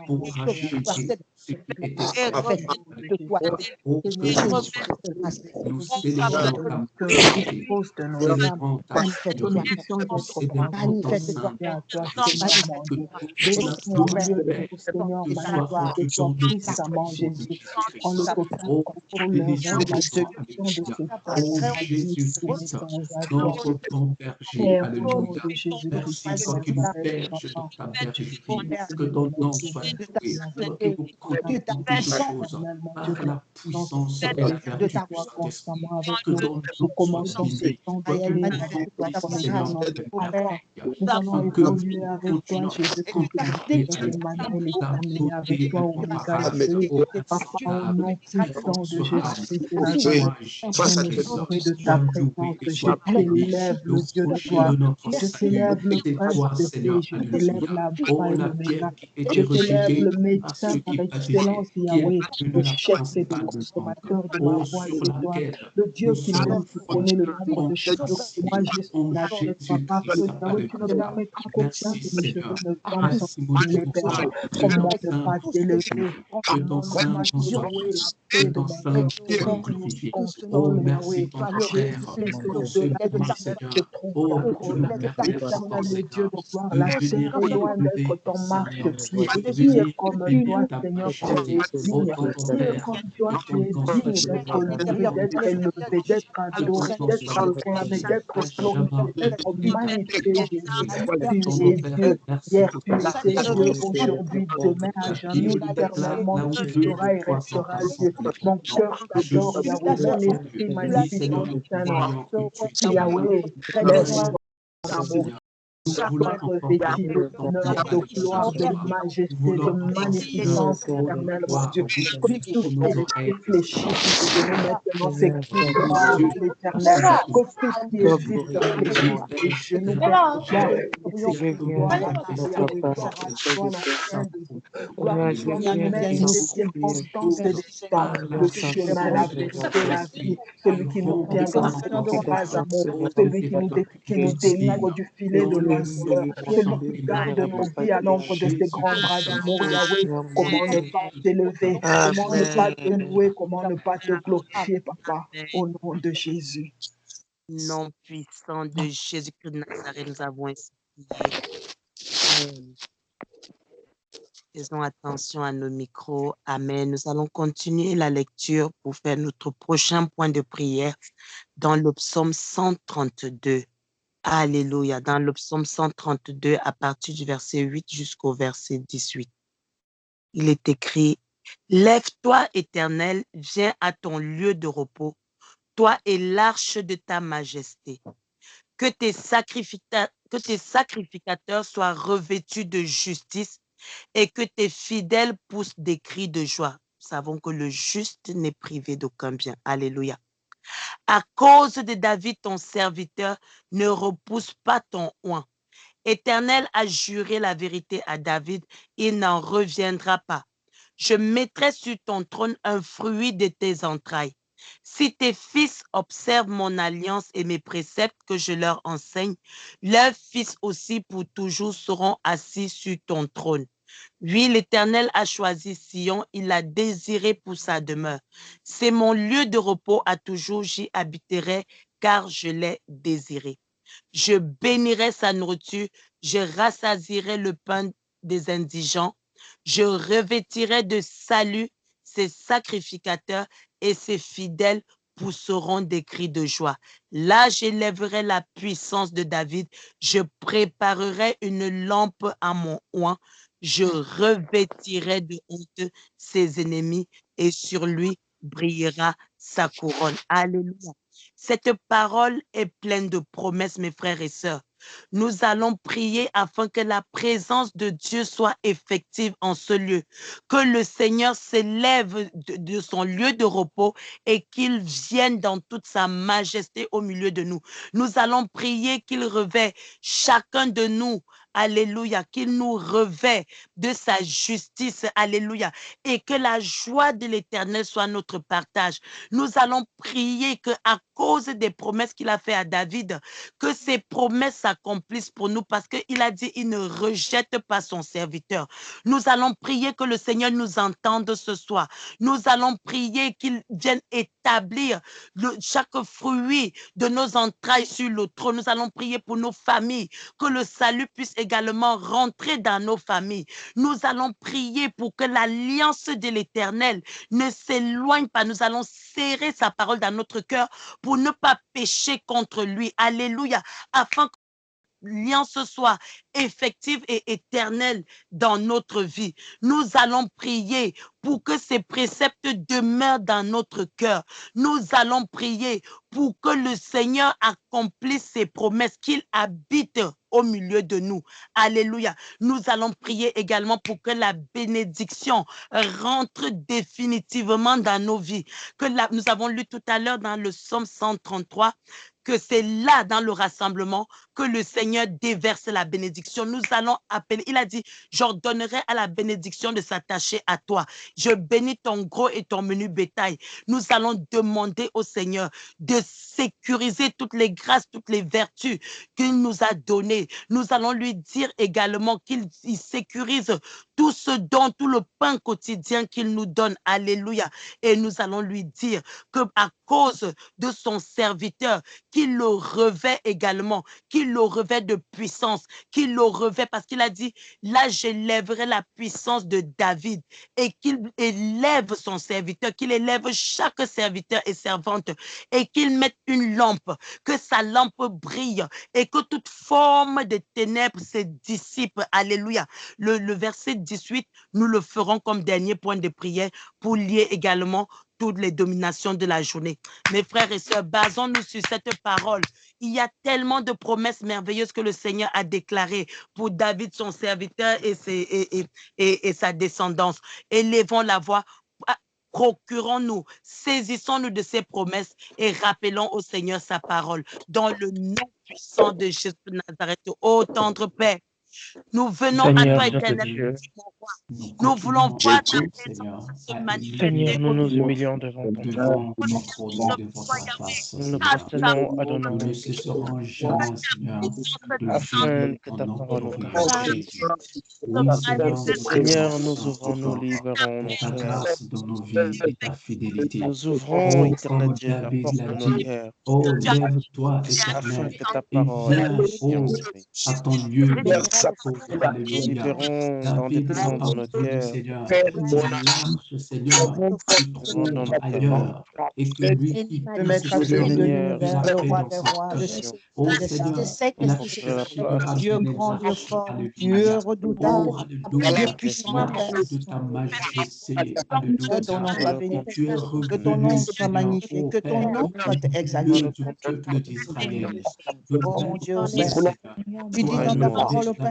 pour racheter ce qui était perdu. Oh, Jésus, nous célébrons ta majesté, célébrons ta pureté, nous célébrons ton sainteté. Que toute la gloire te soit rendue dans le puissant de Jésus-Christ. Oh, bénissons encore, alléluia. Oh, Jésus-Christ, notre bon berger, alléluia. Merci, toi qui nous berges dans ta bergerie. Que ton nom soit loué. Toi qui nous conduis dans toutes choses par la puissance et la vertu du Saint-Esprit. Que ton nom soit béni. Toi qui nous remplis, Seigneur, de merveille. Afin que nous continuons à contempler, alléluia, la beauté de ton parage. Oh, incroyable, incommensurable. Oh, toi, Jésus-Christ, sois loué et sois béni. Le rocher de notre salut, c'est toi, Seigneur, alléluia. Oh, la pierre qui était rejetée par ceux qui péchaient, qui est devenue la principale de l'ombre. Oh, sur laquelle nous sommes fondés en Christ, en Jésus-Christ, alléluia. Merci, Seigneur. Merci, mon Dieu, pour ça. Que ton Saint soit loué, que ton Saint soit béni, que ton Saint soit glorifié. Oh, merci, ton Père, pour ce moment, Seigneur. Oh, que tu nous permets encore, Seigneur, de venir écouter sa parole, de venir écouter ta majesté. Oh, ton Père, que ton nom soit glorifié, que ton nom soit glorifié, à jamais ton Père, merci pour ta parole. Oh, ta Bible déclare là où deux ou trois sont rassemblés. Je suis au milieu. Oui, Seigneur, nous croyons que tu es là. Merci, Seigneur. Nous voulons encore te contempler, alléluia. Nous voulons entendre, oh, la gloire musique pour nos oreilles. celui qui nous tient dans son bras amour, celui qui nous délivre du filet de l'enfer, celui qui garde nos vies à l'ombre de ses grands bras d'amour, Yahweh. Comment ne pas t'élever, comment ne pas te louer, comment ne pas te glorifier, Papa, au nom de Jésus. Nom puissant de Jésus-Christ de Nazareth, nous avons ainsi prié. Faisons attention à nos micros. Amen. Nous allons continuer la lecture pour faire notre prochain point de prière dans le psaume 132. Alléluia. Dans le psaume 132, à partir du verset 8 jusqu'au verset 18. Il est écrit: Lève-toi, Éternel, viens à ton lieu de repos, toi et l'arche de ta majesté. Que tes sacrificateurs soient revêtus de justice et que tes fidèles poussent des cris de joie. savons que le juste n'est privé d'aucun bien. Alléluia. À cause de David, ton serviteur, ne repousse pas ton oint. Éternel a juré la vérité à David, il n'en reviendra pas. Je mettrai sur ton trône un fruit de tes entrailles. Si tes fils observent mon alliance et mes préceptes que je leur enseigne, leurs fils aussi pour toujours seront assis sur ton trône. Oui, l'Éternel a choisi Sion, il l'a désiré pour sa demeure. C'est mon lieu de repos à toujours, j'y habiterai, car je l'ai désiré. Je bénirai sa nourriture, je rassasierai le pain des indigents, je revêtirai de salut ses sacrificateurs et ses fidèles pousseront des cris de joie. Là, j'élèverai la puissance de David, je préparerai une lampe à mon oint, je revêtirai de honte ses ennemis et sur lui brillera sa couronne. Alléluia. Cette parole est pleine de promesses, mes frères et sœurs. Nous allons prier afin que la présence de Dieu soit effective en ce lieu, que le Seigneur s'élève de son lieu de repos et qu'il vienne dans toute sa majesté au milieu de nous. Nous allons prier qu'il revêt chacun de nous, alléluia, qu'il nous revêt de sa justice, alléluia, et que la joie de l'Éternel soit notre partage. Nous allons prier que à cause des promesses qu'il a fait à David, que ces promesses s'accomplissent pour nous parce qu'il a dit il ne rejette pas son serviteur. Nous allons prier que le Seigneur nous entende ce soir. Nous allons prier qu'il vienne établir chaque fruit de nos entrailles sur le trône. Nous allons prier pour nos familles, que le salut puisse également rentrer dans nos familles. Nous allons prier pour que l'alliance de l'Éternel ne s'éloigne pas. Nous allons serrer sa parole dans notre cœur pour ne pas pécher contre lui. Alléluia. Afin que l'alliance soit effective et éternelle dans notre vie. Nous allons prier pour que ces préceptes demeurent dans notre cœur. Nous allons prier pour que le Seigneur accomplisse ses promesses, qu'il habite au milieu de nous. Alléluia. Nous allons prier également pour que la bénédiction rentre définitivement dans nos vies. Nous avons lu tout à l'heure dans le psaume 133 que c'est là, dans le rassemblement, que le Seigneur déverse la bénédiction. Nous allons appeler, il a dit, j'ordonnerai à la bénédiction de s'attacher à toi. Je bénis ton gros et ton menu bétail. Nous allons demander au Seigneur de sécuriser toutes les grâces, toutes les vertus qu'il nous a données. Nous allons lui dire également qu'il sécurise tout ce don, tout le pain quotidien qu'il nous donne. Alléluia. Et nous allons lui dire que à cause de son serviteur, qu'il le revêt également, qu'il le revêt de puissance, qu'il le revêt parce qu'il a dit, là j'élèverai la puissance de David et qu'il élève son serviteur, qu'il élève chaque serviteur et servante et qu'il mette une lampe, que sa lampe brille et que toute forme de ténèbres se dissipe. Alléluia. Le verset 18, nous le ferons comme dernier point de prière pour lier également toutes les dominations de la journée. Mes frères et sœurs, basons-nous sur cette parole. Il y a tellement de promesses merveilleuses que le Seigneur a déclarées pour David, son serviteur et sa descendance. Élevons la voix, procurons-nous, saisissons-nous de ces promesses et rappelons au Seigneur sa parole. Dans le nom puissant de Jésus de Nazareth, ô tendre Père, nous venons Seigneur, à toi, éternel. Nous voulons voir ta présence se manifester. Seigneur, nous nous humilions devant ton trône. Nous nous prosternons à ton nom. Afin que ta parole nous parle. Seigneur, nous ouvrons, nous libérons nos cœurs. Nous ouvrons, éternel Dieu, la porte de nos cœurs. Afin que ta parole à ton lieu. Nous libérons dans tes présents dans nos cœurs. Seigneur, dans notre ailleurs, et que lui qui de mettre à Dieu de l'univers, le roi des rois, oh Seigneur, il a cherché Dieu grand, Dieu fort, Dieu redoutable, Dieu puissant, de ta majesté, que ton nom soit béni, que ton nom soit magnifié, que ton nom soit exalté. du peuple d'Israël. Oh mon Dieu, Père, tu dis dans ta parole, Père,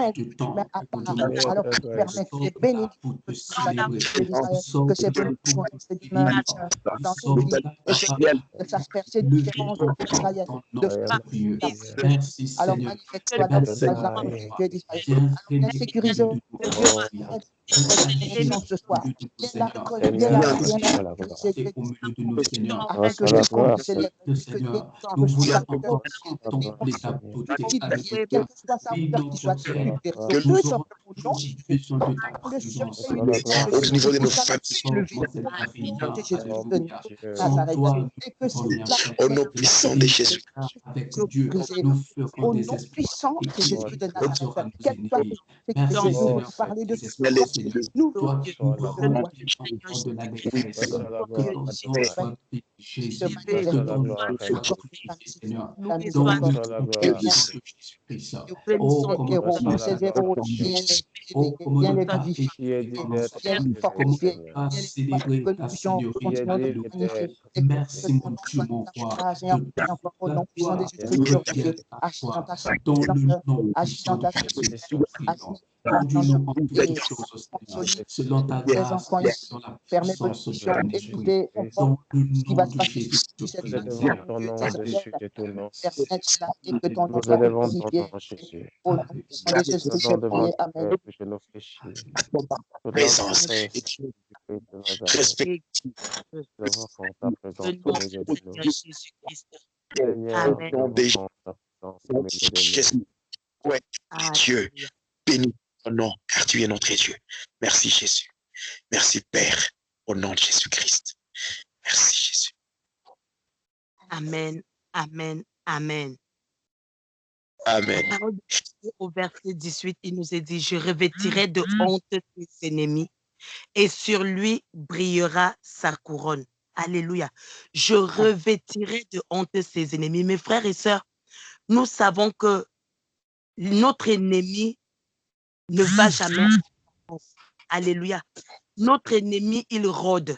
mais apparemment, alors tu permets que ces bénédictions que tu nous as données, Dieu d'Israël, que ces bénédictions ce dimanche dans cette vie, que ça se perçait différence de Dieu d'Israël, de alors manifeste-toi dans notre présence, Dieu d'Israël. Alors viens sécuriser, Dieu d'Israël, ce soir. Viens la sécuriser, afin que je compte célèbre, que quelle que soit sa hauteur qui soit récupérée. Que Dieu soit pour nous, au niveau de nos familles, de Jésus de Nazareth, et que au nom puissant de Jésus, au nom puissant de Jésus de Nazareth, quel soit parler de Seigneur. Nous Toi, tu nous te dois remplis encore de la détresse. Que Dieu, ton Jésus, nom soit béni, te Jésus. prie Que de ton nom soit nous glorifié, Seigneur. la Dans le miséricorde. nom puissant de Jésus-Christ. Oh, Nous comment prierons tu pour nous ces as héros, touchés. viens Oh, comment viens ne les pas vivifier, écouter ton enfant. viens les Comment ne fortifier, pas célébrer que ta nous puissions Seigneurie. continuer de Alléluia. magnifier et que Merci, ton mon nom Dieu, soit mon roi. chargé Que encore et toute encore au la nom puissant de gloire Jésus-Christ, oh revienne Dieu. à Agis dans toi. ta sainte Dans le splendeur, nom agis puissant dans de ta sainte Jésus, nous splendeur, agis prions. dans ta Conduis-nous splendeur en toutes et choses, Seigneur, consolide selon ta tes grâce enfants et ici. selon la Permets que nous puissance de puissions ton esprit. écouter encore Dans le ce qui nom va se de passer Jésus, sur nous cette prions. vision Alléluia. essentielle. Père Saint, et que ton nom Nous soit élevons ton nom, glorifié. Jésus. Au nom puissant de Nous Jésus-Christ, j'ai venons devant prié. ton Amen. peuple, je nous fléchis. Sous notre Père, Jésus-Christ de Nazareth, devant son ta présence au milieu de nous. Jésus-Christ. Seigneur, Amen. devant ta présence au milieu de nous. Dieu, Alléluia. bénis ton nom, car tu es notre Dieu. Merci Jésus. Merci Père, au nom de Jésus-Christ. Merci Jésus. Amen. Amen. Amen. Amen. La parole de Dieu au verset 18, il nous est dit, je revêtirai de honte ses ennemis et sur lui brillera sa couronne. Alléluia. Je revêtirai de honte ses ennemis. Mes frères et sœurs, nous savons que notre ennemi ne va jamais. Alléluia. Notre ennemi, il rôde.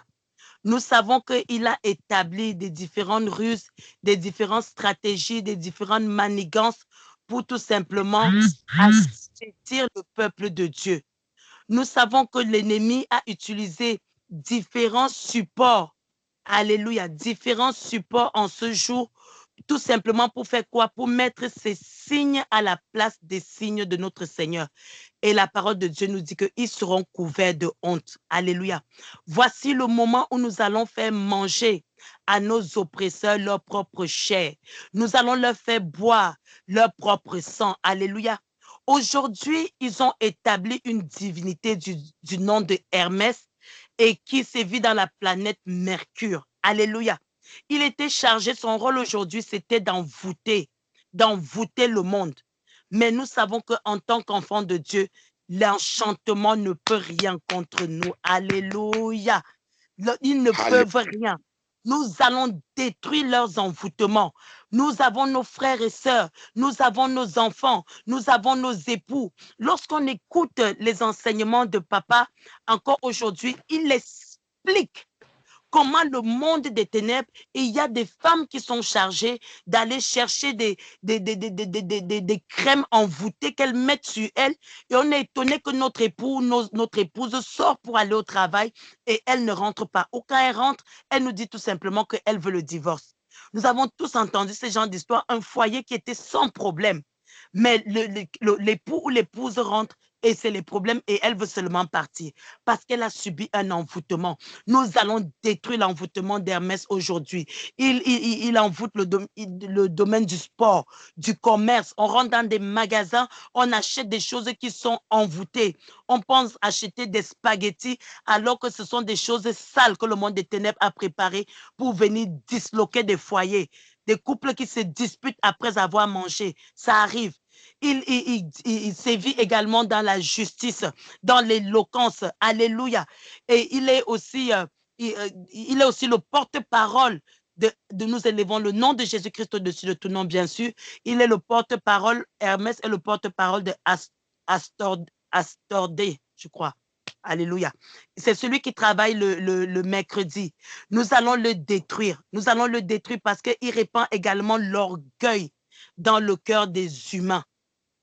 Nous savons qu'il a établi des différentes ruses, des différentes stratégies, des différentes manigances pour tout simplement assujettir le peuple de Dieu. Nous savons que l'ennemi a utilisé différents supports, alléluia, différents supports en ce jour, tout simplement pour faire quoi? Pour mettre ces signes à la place des signes de notre Seigneur. Et la parole de Dieu nous dit qu'ils seront couverts de honte. Alléluia. Voici le moment où nous allons faire manger à nos oppresseurs leur propre chair. Nous allons leur faire boire leur propre sang. Alléluia. Aujourd'hui, ils ont établi une divinité du nom de Hermès et qui sévit dans la planète Mercure. Alléluia. Il était chargé, son rôle aujourd'hui, c'était d'envoûter le monde. Mais nous savons qu'en tant qu'enfants de Dieu, l'enchantement ne peut rien contre nous. Alléluia. Ils ne peuvent rien. Nous allons détruire leurs envoûtements. Nous avons nos frères et sœurs, nous avons nos enfants, nous avons nos époux. Lorsqu'on écoute les enseignements de papa, encore aujourd'hui, il explique comment le monde des ténèbres, et il y a des femmes qui sont chargées d'aller chercher des crèmes envoûtées qu'elles mettent sur elles, et on est étonné que notre épouse sort pour aller au travail et elle ne rentre pas. Ou quand elle rentre, elle nous dit tout simplement qu'elle veut le divorce. Nous avons tous entendu ce genre d'histoire, un foyer qui était sans problème, mais l'époux ou l'épouse rentre et c'est les problèmes et elle veut seulement partir parce qu'elle a subi un envoûtement. Nous allons détruire l'envoûtement d'Hermès aujourd'hui. Il envoûte le domaine du sport, du commerce. On rentre dans des magasins, on achète des choses qui sont envoûtées. On pense acheter des spaghettis alors que ce sont des choses sales que le monde des ténèbres a préparées pour venir disloquer des foyers. Des couples qui se disputent après avoir mangé. Ça arrive. Il sévit également dans la justice, dans l'éloquence. Alléluia. Et il est aussi le porte-parole de nous élevons le nom de Jésus-Christ au-dessus de tout nom, bien sûr. Il est le porte-parole, Hermès est le porte-parole de Astordé, je crois. Alléluia. C'est celui qui travaille le mercredi. Nous allons le détruire. Nous allons le détruire parce qu'il répand également l'orgueil dans le cœur des humains.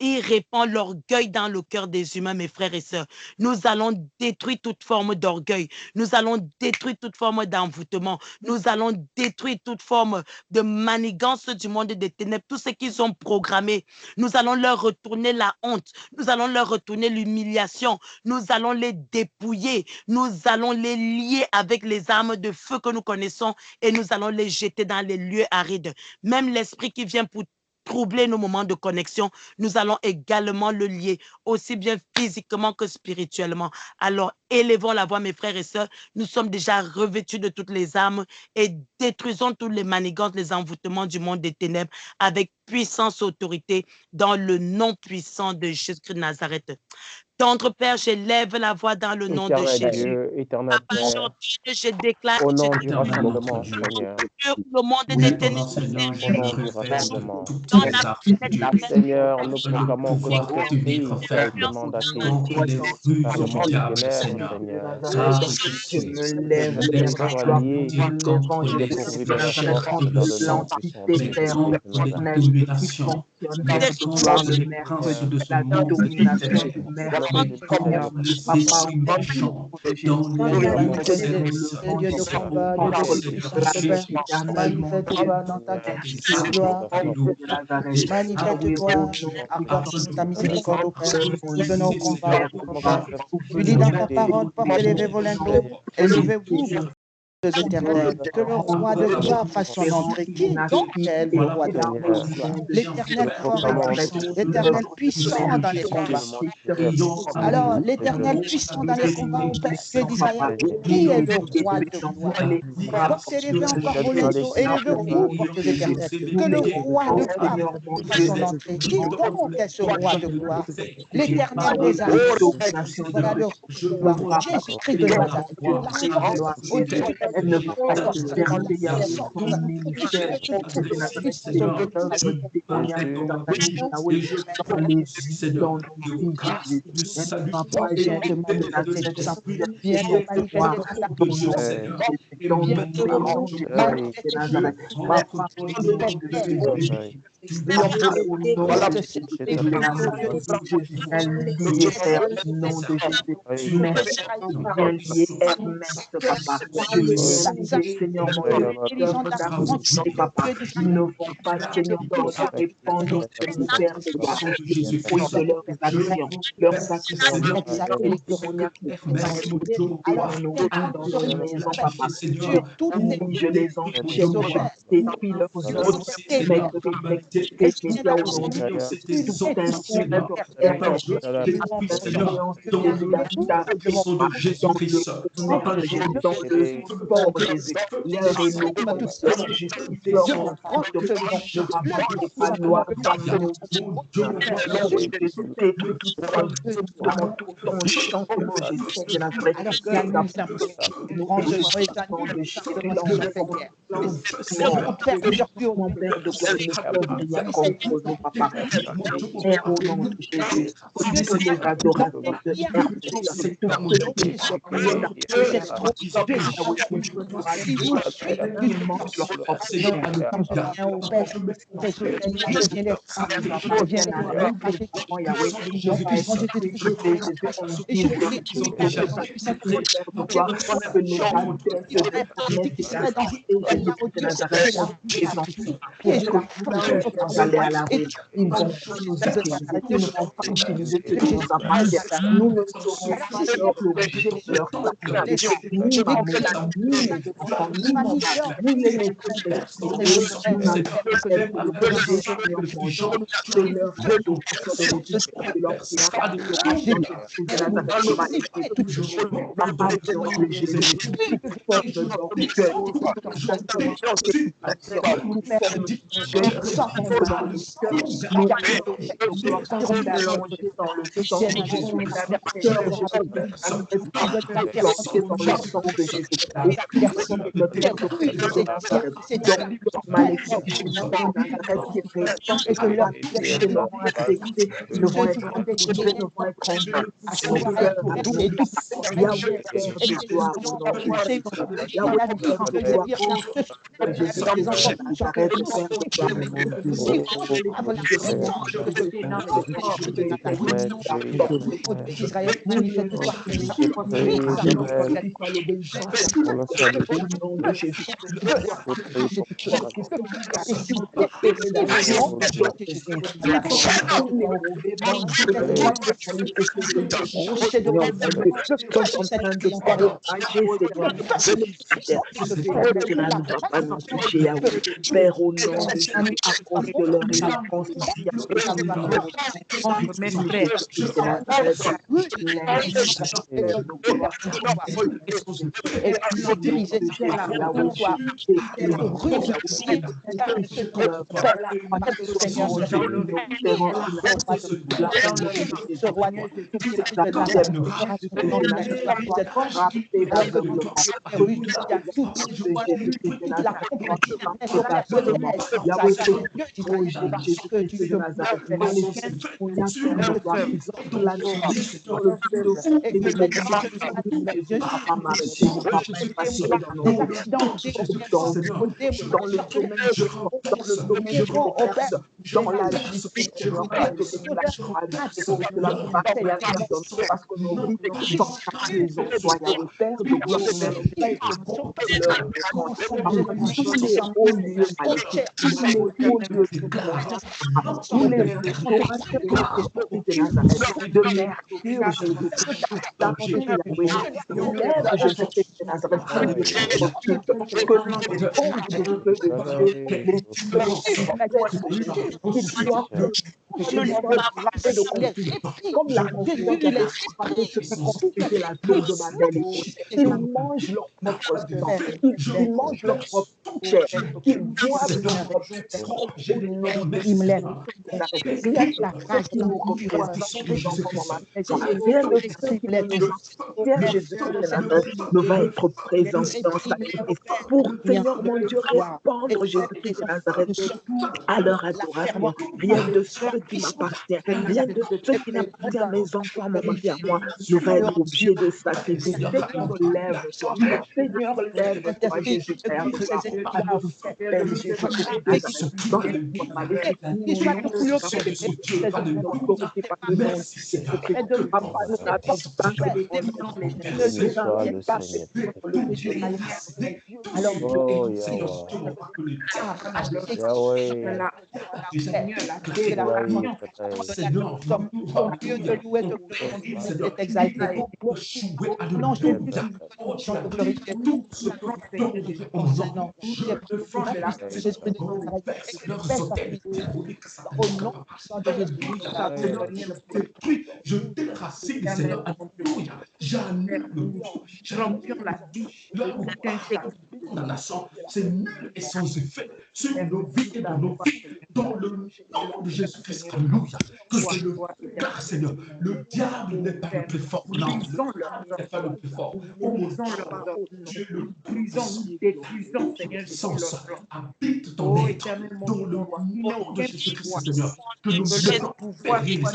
Il répand l'orgueil dans le cœur des humains, mes frères et sœurs. Nous allons détruire toute forme d'orgueil. Nous allons détruire toute forme d'envoûtement. Nous allons détruire toute forme de manigance du monde des ténèbres. Tout ce qu'ils ont programmé, nous allons leur retourner la honte. Nous allons leur retourner l'humiliation. Nous allons les dépouiller. Nous allons les lier avec les armes de feu que nous connaissons et nous allons les jeter dans les lieux arides. Même l'esprit qui vient pour troubler nos moments de connexion, nous allons également le lier, aussi bien physiquement que spirituellement. Alors, Élevons la voix, mes frères et sœurs. Nous sommes déjà revêtus de toutes les armes et détruisons tous les manigances, les envoûtements du monde des ténèbres avec puissance et autorité dans le nom puissant de Jésus-Christ de Nazareth. Tendre Père, j'élève la voix dans le nom de Jésus. Dieu, éternel Père, Je déclare au nom du rassemblement, Seigneur, le monde des ténèbres. au nom du rassemblement, Dans la planète, Seigneur, nous proclamons que Saint-Esprit qui a été mandaté par le monde des ténèbres, Seigneur, Je me lève, qu'il soit lié et dépourvu de la force dans le nom puissant de Jésus-Christ de Nazareth. Manifeste-toi dans ta gloire. Manifeste-toi, accorde ta miséricorde au Père. Que nos combats, tu dis dans ta parole, portez les volontés, élevez-vous l'Éternel, que le roi de gloire fasse son entrée. Qui donc est le roi de gloire? L'Éternel fort et puissant, l'Éternel puissant dans les combats. Alors, l'Éternel puissant dans les combats au Père d'Israël, qui est le roi de gloire? Portez élevé encore pour les eaux, élevez-vous, portez éternels, que le roi de gloire fasse son entrée. Qui donc est ce roi de gloire? L'Éternel des armées. Voilà le roi de gloire, Jésus-Christ de Nazareth. Au Dieu elle ne va pas se faire son ministère, Seigneur, ils ne vont pas, Seigneur, répandre le ministère de fruit de leurs actions, leurs actions, dans nos maisons, papa. Je les enchaîne, je détruis leurs œuvres, Père, au nom de Jésus, accorde Esprit de leur réconciliation, entre mes frères, Christ de Nazareth, l'intercelle nos corps, et puis sécuriser Yahweh, Russie, Père, Seigneur, ce royaume, la dans la justice, Seigneur, que cela soit dit, que cela soit clair, parce que nos vies sont ta maison, toi, Yahweh, Père de gloire, de leur réponse, tous les hauts lieux maléfiques, tous les hauts lieux de tous les adorateurs de Nazareth, de Mercure, Jésus-Christ, d'Archange Yahweh, lève Jésus-Christ de Nazareth, que le bon Jésus de Dieu, qu'il soit comme la confusion de ceux qui construisaient la tour de Babel. Ils mangent leur propre sang, ils mangent leur propre chair, qu'ils boivent leur propre chair. Rien de ceux qui nous représentent, les enfants, rien de ceux qui Père Jésus ne va être présent dans sa sacrifice pour, Seigneur mon Dieu, répandre Jésus-Christ de Nazareth à leur adoration. Rien de ce qui m'appartient, rien de ce qui n'appartient à mes enfants, à mon mari, à moi, ne va être objet de sacrifice. Seigneur, lève-toi. Seigneur, lève-toi, Jésus, Père de gloire. Pas de peine, Jésus-Christ de Nazareth. Dans cette maléfique, nous Merci Seigneur. Papa, nous n'avons pas je déracine, Seigneur, alléluia. J'annule la vie, la nation, c'est nul et sans effet sur nos vies et dans nos vies, dans le nom de Jésus-Christ, alléluia. Que je le déclare, Seigneur, le diable n'est pas le plus fort, non, le diable n'est pas le plus fort. Oh mon Dieu, le détruisons, Seigneur, puissance habite ton être, dans le nom de Jésus-Christ, Seigneur, que nous devons périr,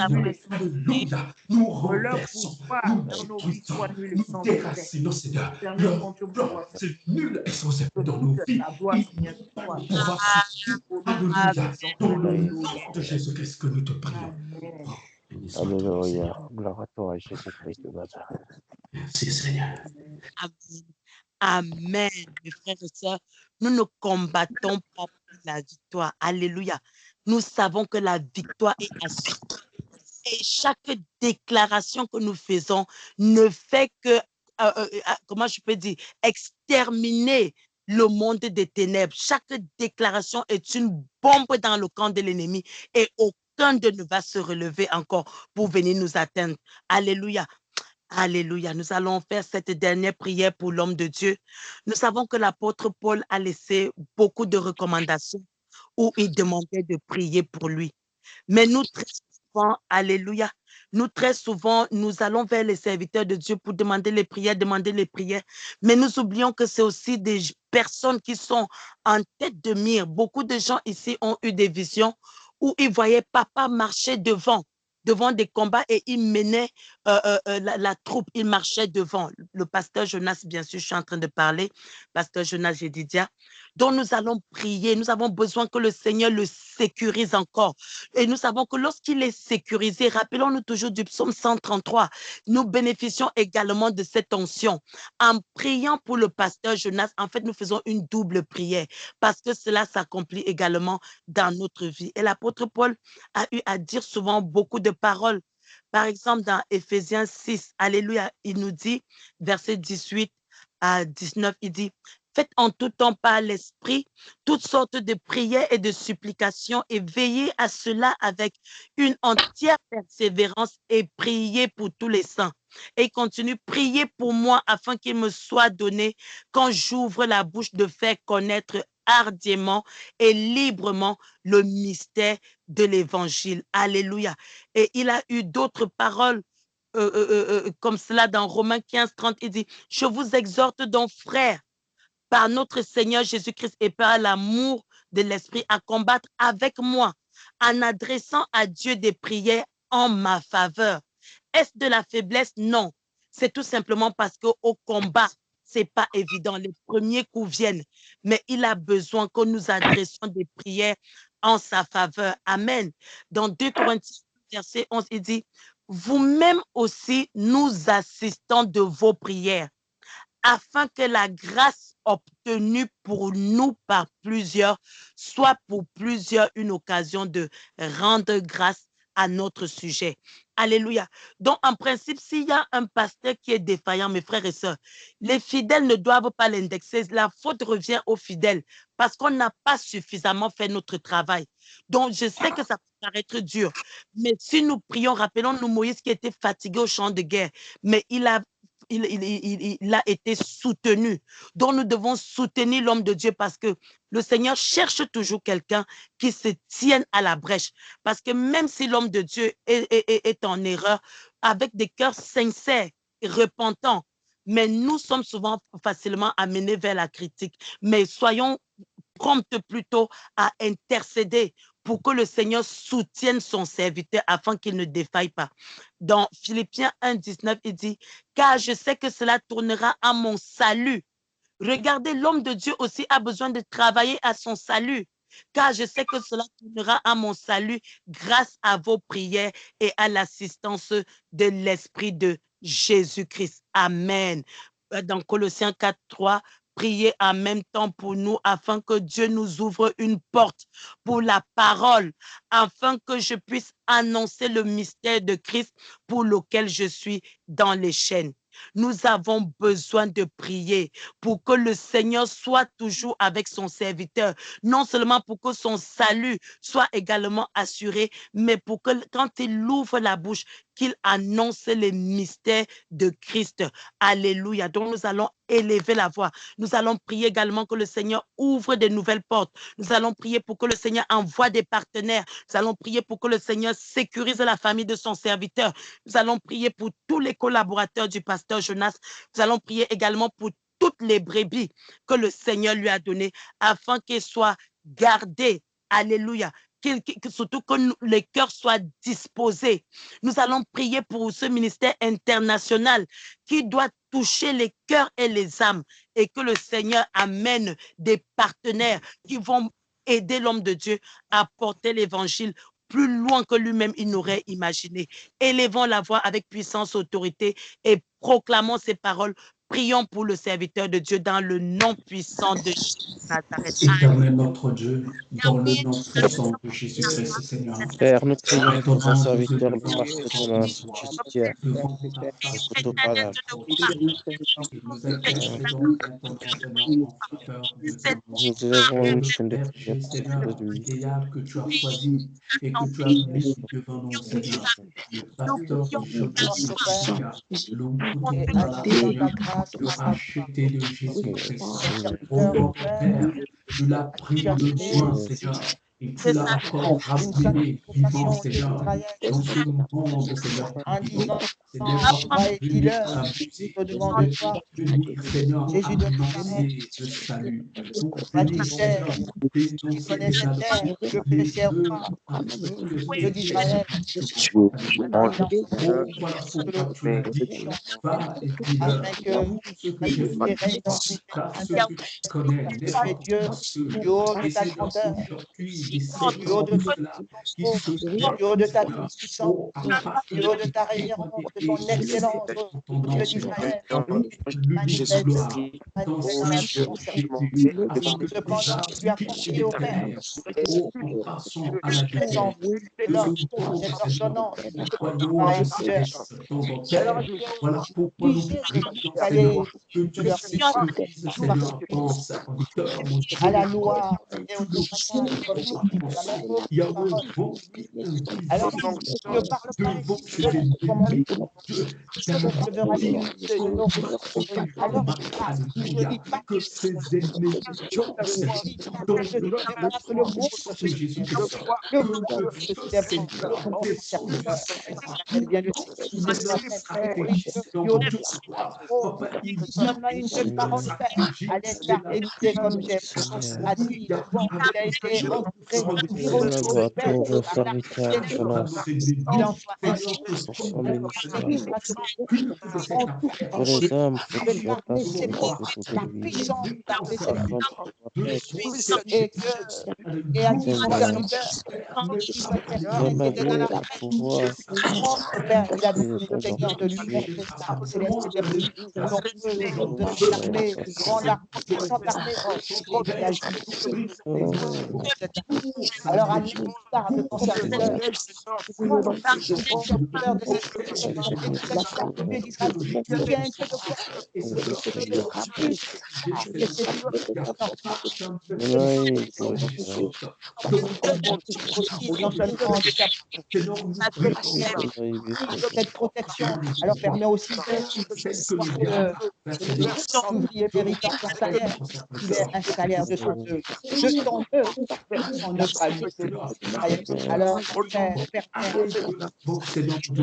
alléluia, nous renversons, nous détruisons, nous déracinons, Seigneur, leur plan, c'est nul et sans effet dans nos vies, il n'y a pas de pouvoir sur nous, alléluia, dans le nom de Jésus-Christ que nous te prions. Alléluia, gloire à toi, Jésus-Christ de Nazareth. Merci Seigneur. Amen. Amen, mes frères et sœurs. Nous ne combattons pas pour la victoire. Alléluia. Nous savons que la victoire est assurée. Et chaque déclaration que nous faisons ne fait que, comment je peux dire, exterminer le monde des ténèbres. Chaque déclaration est une bombe dans le camp de l'ennemi et aucun d'eux ne va se relever encore pour venir nous atteindre. Alléluia. Alléluia. Nous allons faire cette dernière prière pour l'homme de Dieu. Nous savons que l'apôtre Paul a laissé beaucoup de recommandations où il demandait de prier pour lui. Mais nous, très souvent, alléluia, nous très souvent, nous allons vers les serviteurs de Dieu pour demander les prières, mais nous oublions que c'est aussi des personnes qui sont en tête de mire. Beaucoup de gens ici ont eu des visions où ils voyaient papa marcher devant des combats et il menait la troupe, il marchait devant. Le pasteur Jonas, bien sûr, je suis en train de parler, pasteur Jonas Jedidia, dont nous allons prier. Nous avons besoin que le Seigneur le sécurise encore. Et nous savons que lorsqu'il est sécurisé, rappelons-nous toujours du psaume 133, nous bénéficions également de cette onction. En priant pour le pasteur Jonas, en fait, nous faisons une double prière parce que cela s'accomplit également dans notre vie. Et l'apôtre Paul a eu à dire souvent beaucoup de paroles. Par exemple, dans Éphésiens 6, alléluia, il nous dit, verset 18 à 19, il dit, Faites en tout temps par l'Esprit toutes sortes de prières et de supplications et veillez à cela avec une entière persévérance et priez pour tous les saints. Et continue, priez pour moi afin qu'il me soit donné, quand j'ouvre la bouche, de faire connaître hardiment et librement le mystère de l'Évangile. Alléluia. Et il a eu d'autres paroles comme cela dans Romains 15, 30. Il dit, je vous exhorte donc, frères, par notre Seigneur Jésus-Christ et par l'amour de l'Esprit, à combattre avec moi en adressant à Dieu des prières en ma faveur. Est-ce de la faiblesse? Non. C'est tout simplement parce qu'au combat, c'est pas évident. Les premiers coups viennent, mais il a besoin que nous adressions des prières en sa faveur. Amen. Dans 2 Corinthiens, verset 11, il dit, vous-même aussi, nous assistons de vos prières, afin que la grâce obtenue pour nous par plusieurs soit pour plusieurs une occasion de rendre grâce à notre sujet. Alléluia. Donc, en principe, s'il y a un pasteur qui est défaillant, mes frères et sœurs, les fidèles ne doivent pas l'indexer. La faute revient aux fidèles parce qu'on n'a pas suffisamment fait notre travail. Donc, je sais que ça peut paraître dur, mais si nous prions, rappelons-nous Moïse qui était fatigué au champ de guerre, mais il a été soutenu. Donc, nous devons soutenir l'homme de Dieu parce que le Seigneur cherche toujours quelqu'un qui se tienne à la brèche. Parce que même si l'homme de Dieu est en erreur, avec des cœurs sincères et repentants, mais nous sommes souvent facilement amenés vers la critique. Mais soyons promptes plutôt à intercéder pour que le Seigneur soutienne son serviteur afin qu'il ne défaille pas. Dans Philippiens 1, 19, il dit, car je sais que cela tournera à mon salut. Regardez, l'homme de Dieu aussi a besoin de travailler à son salut, car je sais que cela tournera à mon salut grâce à vos prières et à l'assistance de l'Esprit de Jésus-Christ. Amen. Dans Colossiens 4, 3, priez en même temps pour nous afin que Dieu nous ouvre une porte pour la parole, afin que je puisse annoncer le mystère de Christ pour lequel je suis dans les chaînes. Nous avons besoin de prier pour que le Seigneur soit toujours avec son serviteur, non seulement pour que son salut soit également assuré, mais pour que quand il ouvre la bouche, qu'il annonce les mystères de Christ. Alléluia. Donc nous allons élever la voix. Nous allons prier également que le Seigneur ouvre de nouvelles portes. Nous allons prier pour que le Seigneur envoie des partenaires. Nous allons prier pour que le Seigneur sécurise la famille de son serviteur. Nous allons prier pour tous les collaborateurs du pasteur Jonas. Nous allons prier également pour toutes les brebis que le Seigneur lui a données afin qu'elles soient gardées. Alléluia. Surtout que les cœurs soient disposés. Nous allons prier pour ce ministère international qui doit toucher les cœurs et les âmes et que le Seigneur amène des partenaires qui vont aider l'homme de Dieu à porter l'évangile plus loin que lui-même il n'aurait imaginé. Élevons la voix avec puissance, autorité et proclamons ces paroles. Prions pour le serviteur de Dieu dans le nom puissant de Jésus Nazareth. Éternel notre Dieu, dans le nom puissant de Jésus-Christ, Seigneur. Père, nous prions pour ton serviteur, le pasteur Jonas, Jésus Pierre. Devant ta face, et nous intercédons contre ton Seigneur en faveur de ton nom. Nous élevons une chaîne de prière Seigneur, de lui. idéal que tu as choisi et que tu as mis devant nous, Seigneur. Le pasteur le racheté de Jésus-Christ. Au nom de Père, tu l'as pris de soin, Seigneur. Et tu l'as encore ramené vivant, Seigneur, dans ce monde, Seigneur, Seigneur, annoncer le salut. descendent du haut de comme ton cela, qui haut, se du haut de ta Seigneur, puissance, oh, afin que du haut de ton ta œuvre révérence, de ait ton exaucé excellence, en ton nom, Dieu Seigneur. d'Israël. Oui, Manifeste, gloire dans manifeste la ce puissance Jésus, afin que tes cependant âmes que tu as puissent confié au Père. déclarer, oh, en passant à la Puissance vitesse, de que l'ordre, le pauvre, cette Seigneur, ordonnance, nous croyons par en Dieu. cesse ton Père. Voilà pourquoi nous Puisé prions, Seigneur, d'aller que de tu leur foi sécurises, parce Seigneur, que ton serviteur, mon Dieu, à mon la roi, loi que et tu au le témoignage, comme couvres tu par dis ton dans la même sang. Yahweh, parole. bon qui Alors il ne parle pas devons ainsi te de nous comme on bénir, mon Dieu, garantis recevra-t-il ton alors martyrdom, il ne alléluia, dit pas que ses ennemis tombent, Seigneur, il dans ne le dit pas que le monde puissance se de souvient. Jésus-Christ, Le que monde le se feu, souvient pour Seigneur, ton descend du serviteur. ciel Elle vient de pour soumettre mais oui, sacrifice dans du haut de de toi. haut, Papa, il dit donne-moi une seule que parole, Seigneur, Père. s'affliger, Allez c'est la t'arrêter comme pure j'ai grâce. a Oui, dit. Bon, Yahweh, il a été je entré prends dire aux élève-moi à Père, ton vrai par la serviteur Seigneur, Excellence qu'il en soit ainsi Seigneur, que pour son son œuvre, ministère. qu'il Seigneur, soit puisse cette en tout Que affaire les âmes que de tu as par placées nécessité, autour de la lui puissance de ta afin de nécessité, pouvoir de être son et service. que et a dit son Alléluia. Seigneur, serviteur, Mais il doit Papa, être dans prêt, ma il est dans vie la Yahweh, de presse. touche pouvoir sa vie, Oh, Père, il a dit utiliser au ton nom Seigneur de pour lui tuer, montrer sa céleste simplement et le son feu, ton de feu, l'armée, grande armée, puissante armée, et il a dit oh, cette alors à l'instar de ton serviteur, Seigneur, prends ton serviteur de cette et Seigneur, que cette femme, Dieu d'Israël, qui a un peu de foi, oui, Seigneur, puisse voir que c'est puissant. oui, glorifié, Aussi, non seulement de ta oui, Seigneur, il veut cette protection, alors permet aussi l'ouvrier méritant son salaire, il est un salaire de son œuvre à lui. Alors, Père, permet,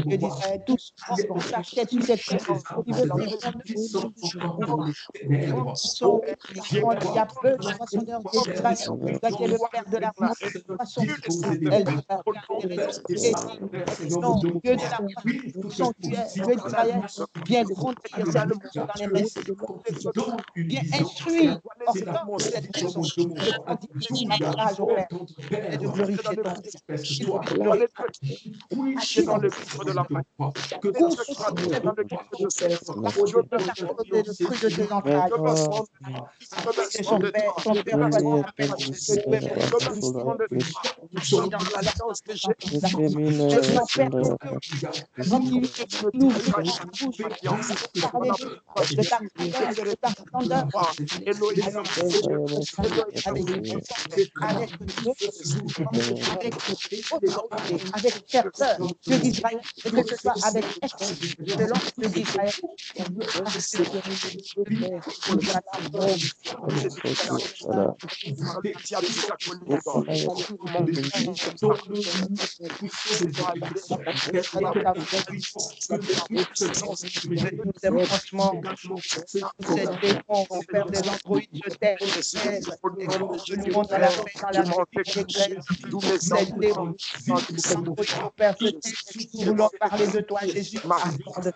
Dieu d'Israël, tout ce qu'on s'achète, tous ces cœurs qui veulent répondre, Encore dans les ténèbres. il y a peu de moissonneurs, Dieu d'Israël, toi qui es le Père de la moisson, elle sera et non, Dieu de la moisson, tu es, Dieu d'Israël, viens grandir cette moisson dans les mains, viens instruire, ordonne cette moisson de grandir davantage au Père et de glorifier ton nom. Qu'il puisse glorifier Oui, dans le que ton sang fruit de tes mais entrailles. moi, Que son cœur soit Maria de louer Kadisha pour Basula Fish, lui dans sa Efemina permet Sandra que quand il ouvre sa bouche pour parler de ta grandeur, de ta splendeur, alors avec avec autorité, avec ferveur, Dieu d'Israël, et que ce soit avec excellence, Dieu d'Israël, parce que Sala, Efamaya dans le puissant de Jésus-Christ, permettre que les puisses de sécurité nous aimons franchement également se cette défense au Père des androïdes de terre et que nous montrons la paix dans la vie de l'Église. Cette défense au Père ce nous voulons parler de toi, Jésus, accorde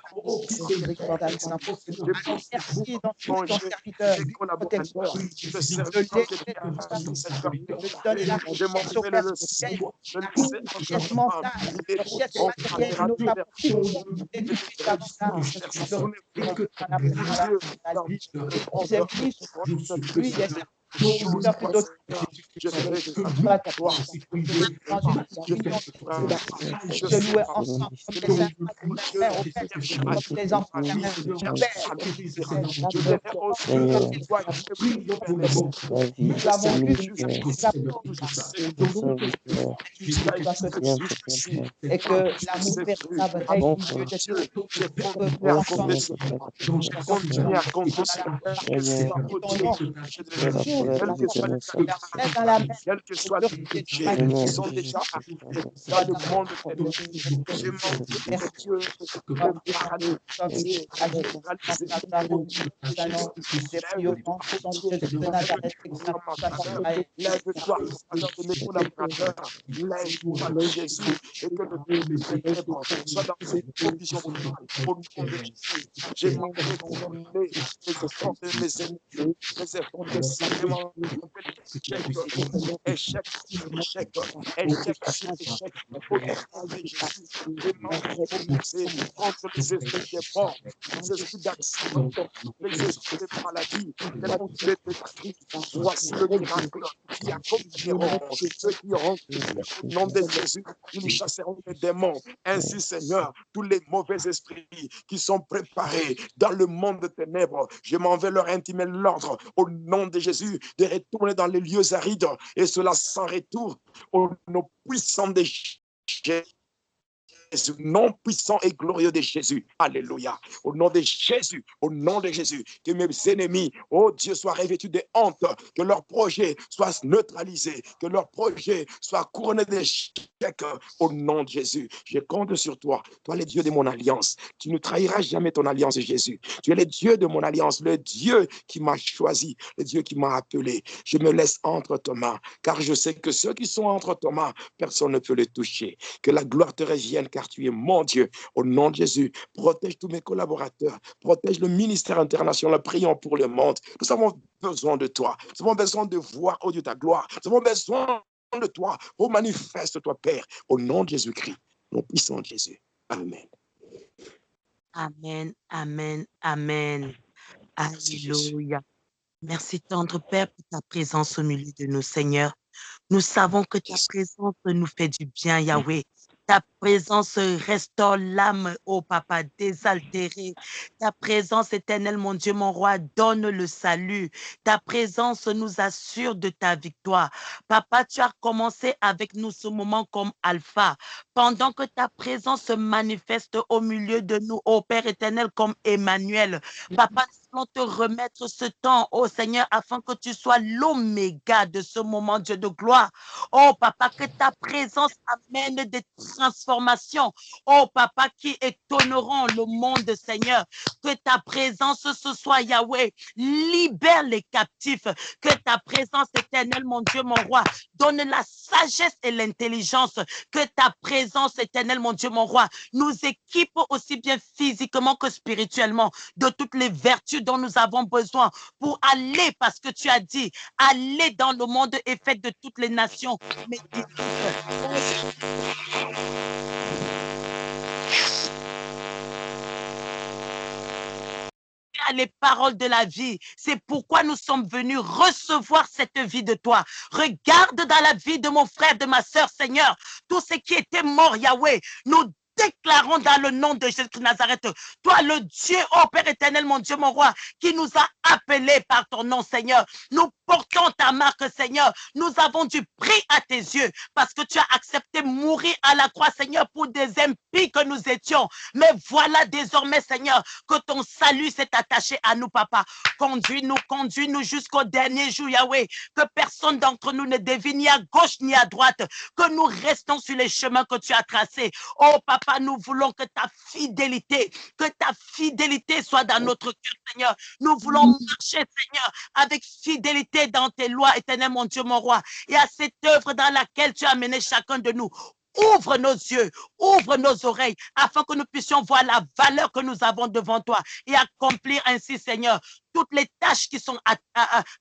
miséricorde à ton enfant. Alors, merci dans tout ton serviteur, protecteur, de donner la richesse au Père, la richesse mentale, la richesse matérielle, nous avons et que tu puisses davantage glorifier ses ministres, lui, les serviteurs plutôt soit ta gloire. Dans une union de louer ensemble comme des saints, Père au Père, comme des enfants, Père, Seigneur, la vie nous avons du vu ministère de serviteur, viens te plaindre, et que l'amour véritable règne bon au milieu frère, de tous oh ensemble. Seigneur, te plaindre, Seigneur, tu es la colère des éternels sacrifices, Dans la main, au nom de Jésus-Christ, je m'en rappelle échec sur échec, échec sur échec, au nom de Jésus, les membres opposés contre les esprits des morts, les esprits d'accident, les esprits de maladie, de la détruite. Voici le miracle qui accompagneront ceux qui auront au nom de Jésus. Ils chasseront les démons. Ainsi, Seigneur, tous les mauvais esprits qui sont préparés dans le monde de ténèbres, je m'en vais leur intimer l'ordre au nom de Jésus de retourner dans les lieux arides et cela sans retour au nom puissant de Jésus. Nom puissant et glorieux de Jésus. Alléluia. Au nom de Jésus, au nom de Jésus, que mes ennemis, oh Dieu, soient revêtus de honte, que leur projet soit neutralisé, que leur projet soit couronné d'échecs. Au nom de Jésus, je compte sur toi. Toi, le Dieu de mon alliance. Tu ne trahiras jamais ton alliance, Jésus. Tu es le Dieu de mon alliance, le Dieu qui m'a choisi, le Dieu qui m'a appelé. Je me laisse entre tes mains, car je sais que ceux qui sont entre tes mains, personne ne peut les toucher. Que la gloire te revienne, car tu es mon Dieu. Au nom de Jésus, protège tous mes collaborateurs, protège le ministère international, prions pour le monde. Nous avons besoin de toi. Nous avons besoin de voir, oh Dieu, ta gloire. Nous avons besoin de toi. Oh, manifeste-toi, Père, au nom de Jésus-Christ, au puissant de Jésus. Amen. Amen, amen, amen. Alléluia. Merci, tendre Père, pour ta présence au milieu de nous, Seigneur. Nous savons que ta présence nous fait du bien, Yahweh. Ta présence restaure l'âme, oh Papa, désaltérée. Ta présence éternelle, mon Dieu, mon roi, donne le salut. Ta présence nous assure de ta victoire. Papa, tu as commencé avec nous ce moment comme alpha. Pendant que ta présence se manifeste au milieu de nous, ô Père éternel, comme Emmanuel. Papa, nous allons te remettre ce temps, ô Seigneur, afin que tu sois l'oméga de ce moment, Dieu de gloire. Oh Papa, que ta présence amène des transformations. Oh Papa, qui étonneront le monde, Seigneur. Que ta présence ce soit, Yahweh, libère les captifs. Que ta présence éternelle, mon Dieu, mon roi, donne la sagesse et l'intelligence. Que ta présence éternelle, mon Dieu, mon roi, nous équipe aussi bien physiquement que spirituellement de toutes les vertus dont nous avons besoin pour aller, parce que tu as dit, aller dans le monde et faites de toutes les nations. Mais les paroles de la vie. C'est pourquoi nous sommes venus recevoir cette vie de toi. Regarde dans la vie de mon frère, de ma sœur, Seigneur, tout ce qui était mort, Yahweh, nous déclarons dans le nom de Jésus de Nazareth, toi le Dieu, oh Père éternel, mon Dieu, mon roi, qui nous a appelés par ton nom, Seigneur. Nous portons ta marque, Seigneur. Nous avons du prix à tes yeux parce que tu as accepté mourir à la croix, Seigneur, pour des impies que nous étions. Mais voilà désormais, Seigneur, que ton salut s'est attaché à nous, Papa. Conduis-nous jusqu'au dernier jour, Yahweh. Que personne d'entre nous ne dévie ni à gauche ni à droite. Que nous restons sur les chemins que tu as tracés. Oh, Papa, nous voulons que ta fidélité soit dans notre cœur, Seigneur. Nous voulons marcher, Seigneur, avec fidélité dans tes lois, éternel, mon Dieu, mon roi. Et à cette œuvre dans laquelle tu as mené chacun de nous. Ouvre nos yeux, ouvre nos oreilles, afin que nous puissions voir la valeur que nous avons devant toi et accomplir ainsi, Seigneur, toutes les tâches qui sont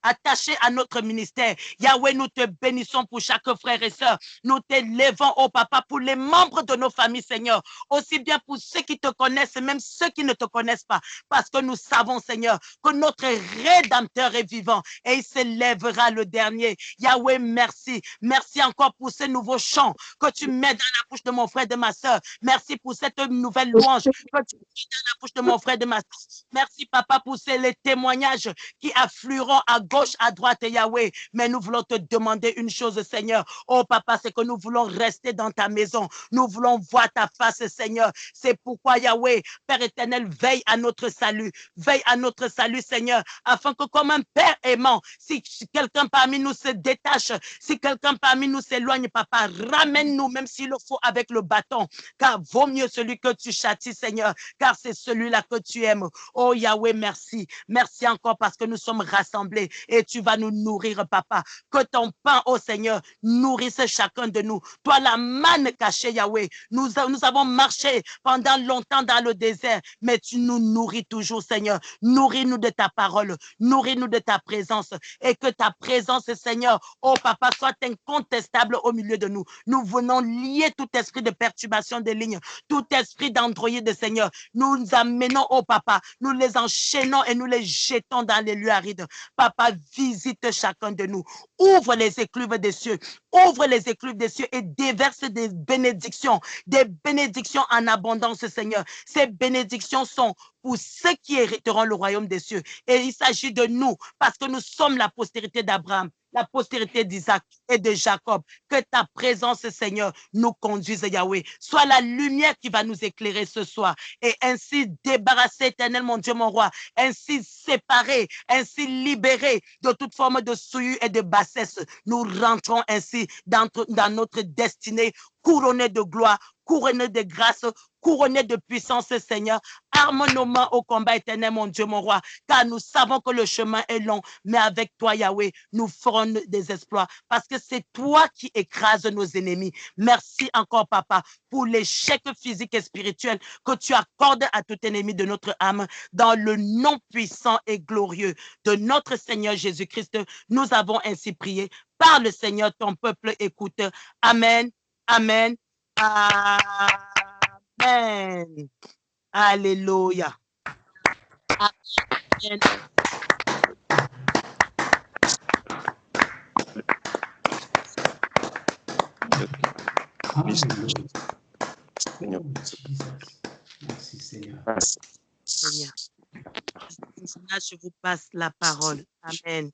attachées à notre ministère. Yahweh, nous te bénissons pour chaque frère et sœur. Nous t'élevons, oh Papa, pour les membres de nos familles, Seigneur. Aussi bien pour ceux qui te connaissent et même ceux qui ne te connaissent pas. Parce que nous savons, Seigneur, que notre Rédempteur est vivant et il s'élèvera le dernier. Yahweh, merci. Merci encore pour ces nouveaux chants que tu mets dans la bouche de mon frère et de ma sœur. Merci pour cette nouvelle louange que tu mets dans la bouche de mon frère et de ma sœur. Merci, Papa, pour les témoignages qui afflueront à gauche, à droite, Yahweh. Mais nous voulons te demander une chose, Seigneur. Oh, Papa, c'est que nous voulons rester dans ta maison. Nous voulons voir ta face, Seigneur. C'est pourquoi, Yahweh, Père éternel, veille à notre salut. Veille à notre salut, Seigneur, afin que comme un Père aimant, si quelqu'un parmi nous se détache, si quelqu'un parmi nous s'éloigne, Papa, ramène-nous, même s'il le faut, avec le bâton. Car vaut mieux celui que tu châties, Seigneur, car c'est celui-là que tu aimes. Oh, Yahweh, merci. Merci Merci encore parce que nous sommes rassemblés et tu vas nous nourrir, papa. Que ton pain, ô Seigneur, nourrisse chacun de nous. Toi, la manne cachée, Yahweh. Nous avons marché pendant longtemps dans le désert, mais tu nous nourris toujours, Seigneur. Nourris-nous de ta parole, nourris-nous de ta présence et que ta présence, Seigneur, oh papa, soit incontestable au milieu de nous. Nous venons lier tout esprit de perturbation des lignes, tout esprit d'androïde, Seigneur. Nous nous amenons, oh papa, nous les enchaînons et nous les jetons dans les lieux arides. Papa, visite chacun de nous. Ouvre les écluves des cieux. Ouvre les écluves des cieux et déverse des bénédictions en abondance, Seigneur. Ces bénédictions sont pour ceux qui hériteront le royaume des cieux. Et il s'agit de nous, parce que nous sommes la postérité d'Abraham, la postérité d'Isaac et de Jacob. Que ta présence, Seigneur, nous conduise, Yahweh. Sois la lumière qui va nous éclairer ce soir. Et ainsi débarrasser, éternel, mon Dieu, mon roi. Ainsi séparer, ainsi libérer de toute forme de souillure et de bassesse. Nous rentrons ainsi dans notre destinée, couronnée de gloire, couronnée de grâce, couronné de puissance, Seigneur. Arme nos mains au combat éternel, mon Dieu, mon roi, car nous savons que le chemin est long, mais avec toi, Yahweh, nous ferons des exploits, parce que c'est toi qui écrases nos ennemis. Merci encore, papa, pour l'échec physique et spirituel que tu accordes à tout ennemi de notre âme, dans le nom puissant et glorieux de notre Seigneur Jésus-Christ. Nous avons ainsi prié. Par le Seigneur, ton peuple écoute. Amen, amen, amen. Alléluia. Amen. Merci Seigneur. Seigneur. Je vous passe la parole. Amen.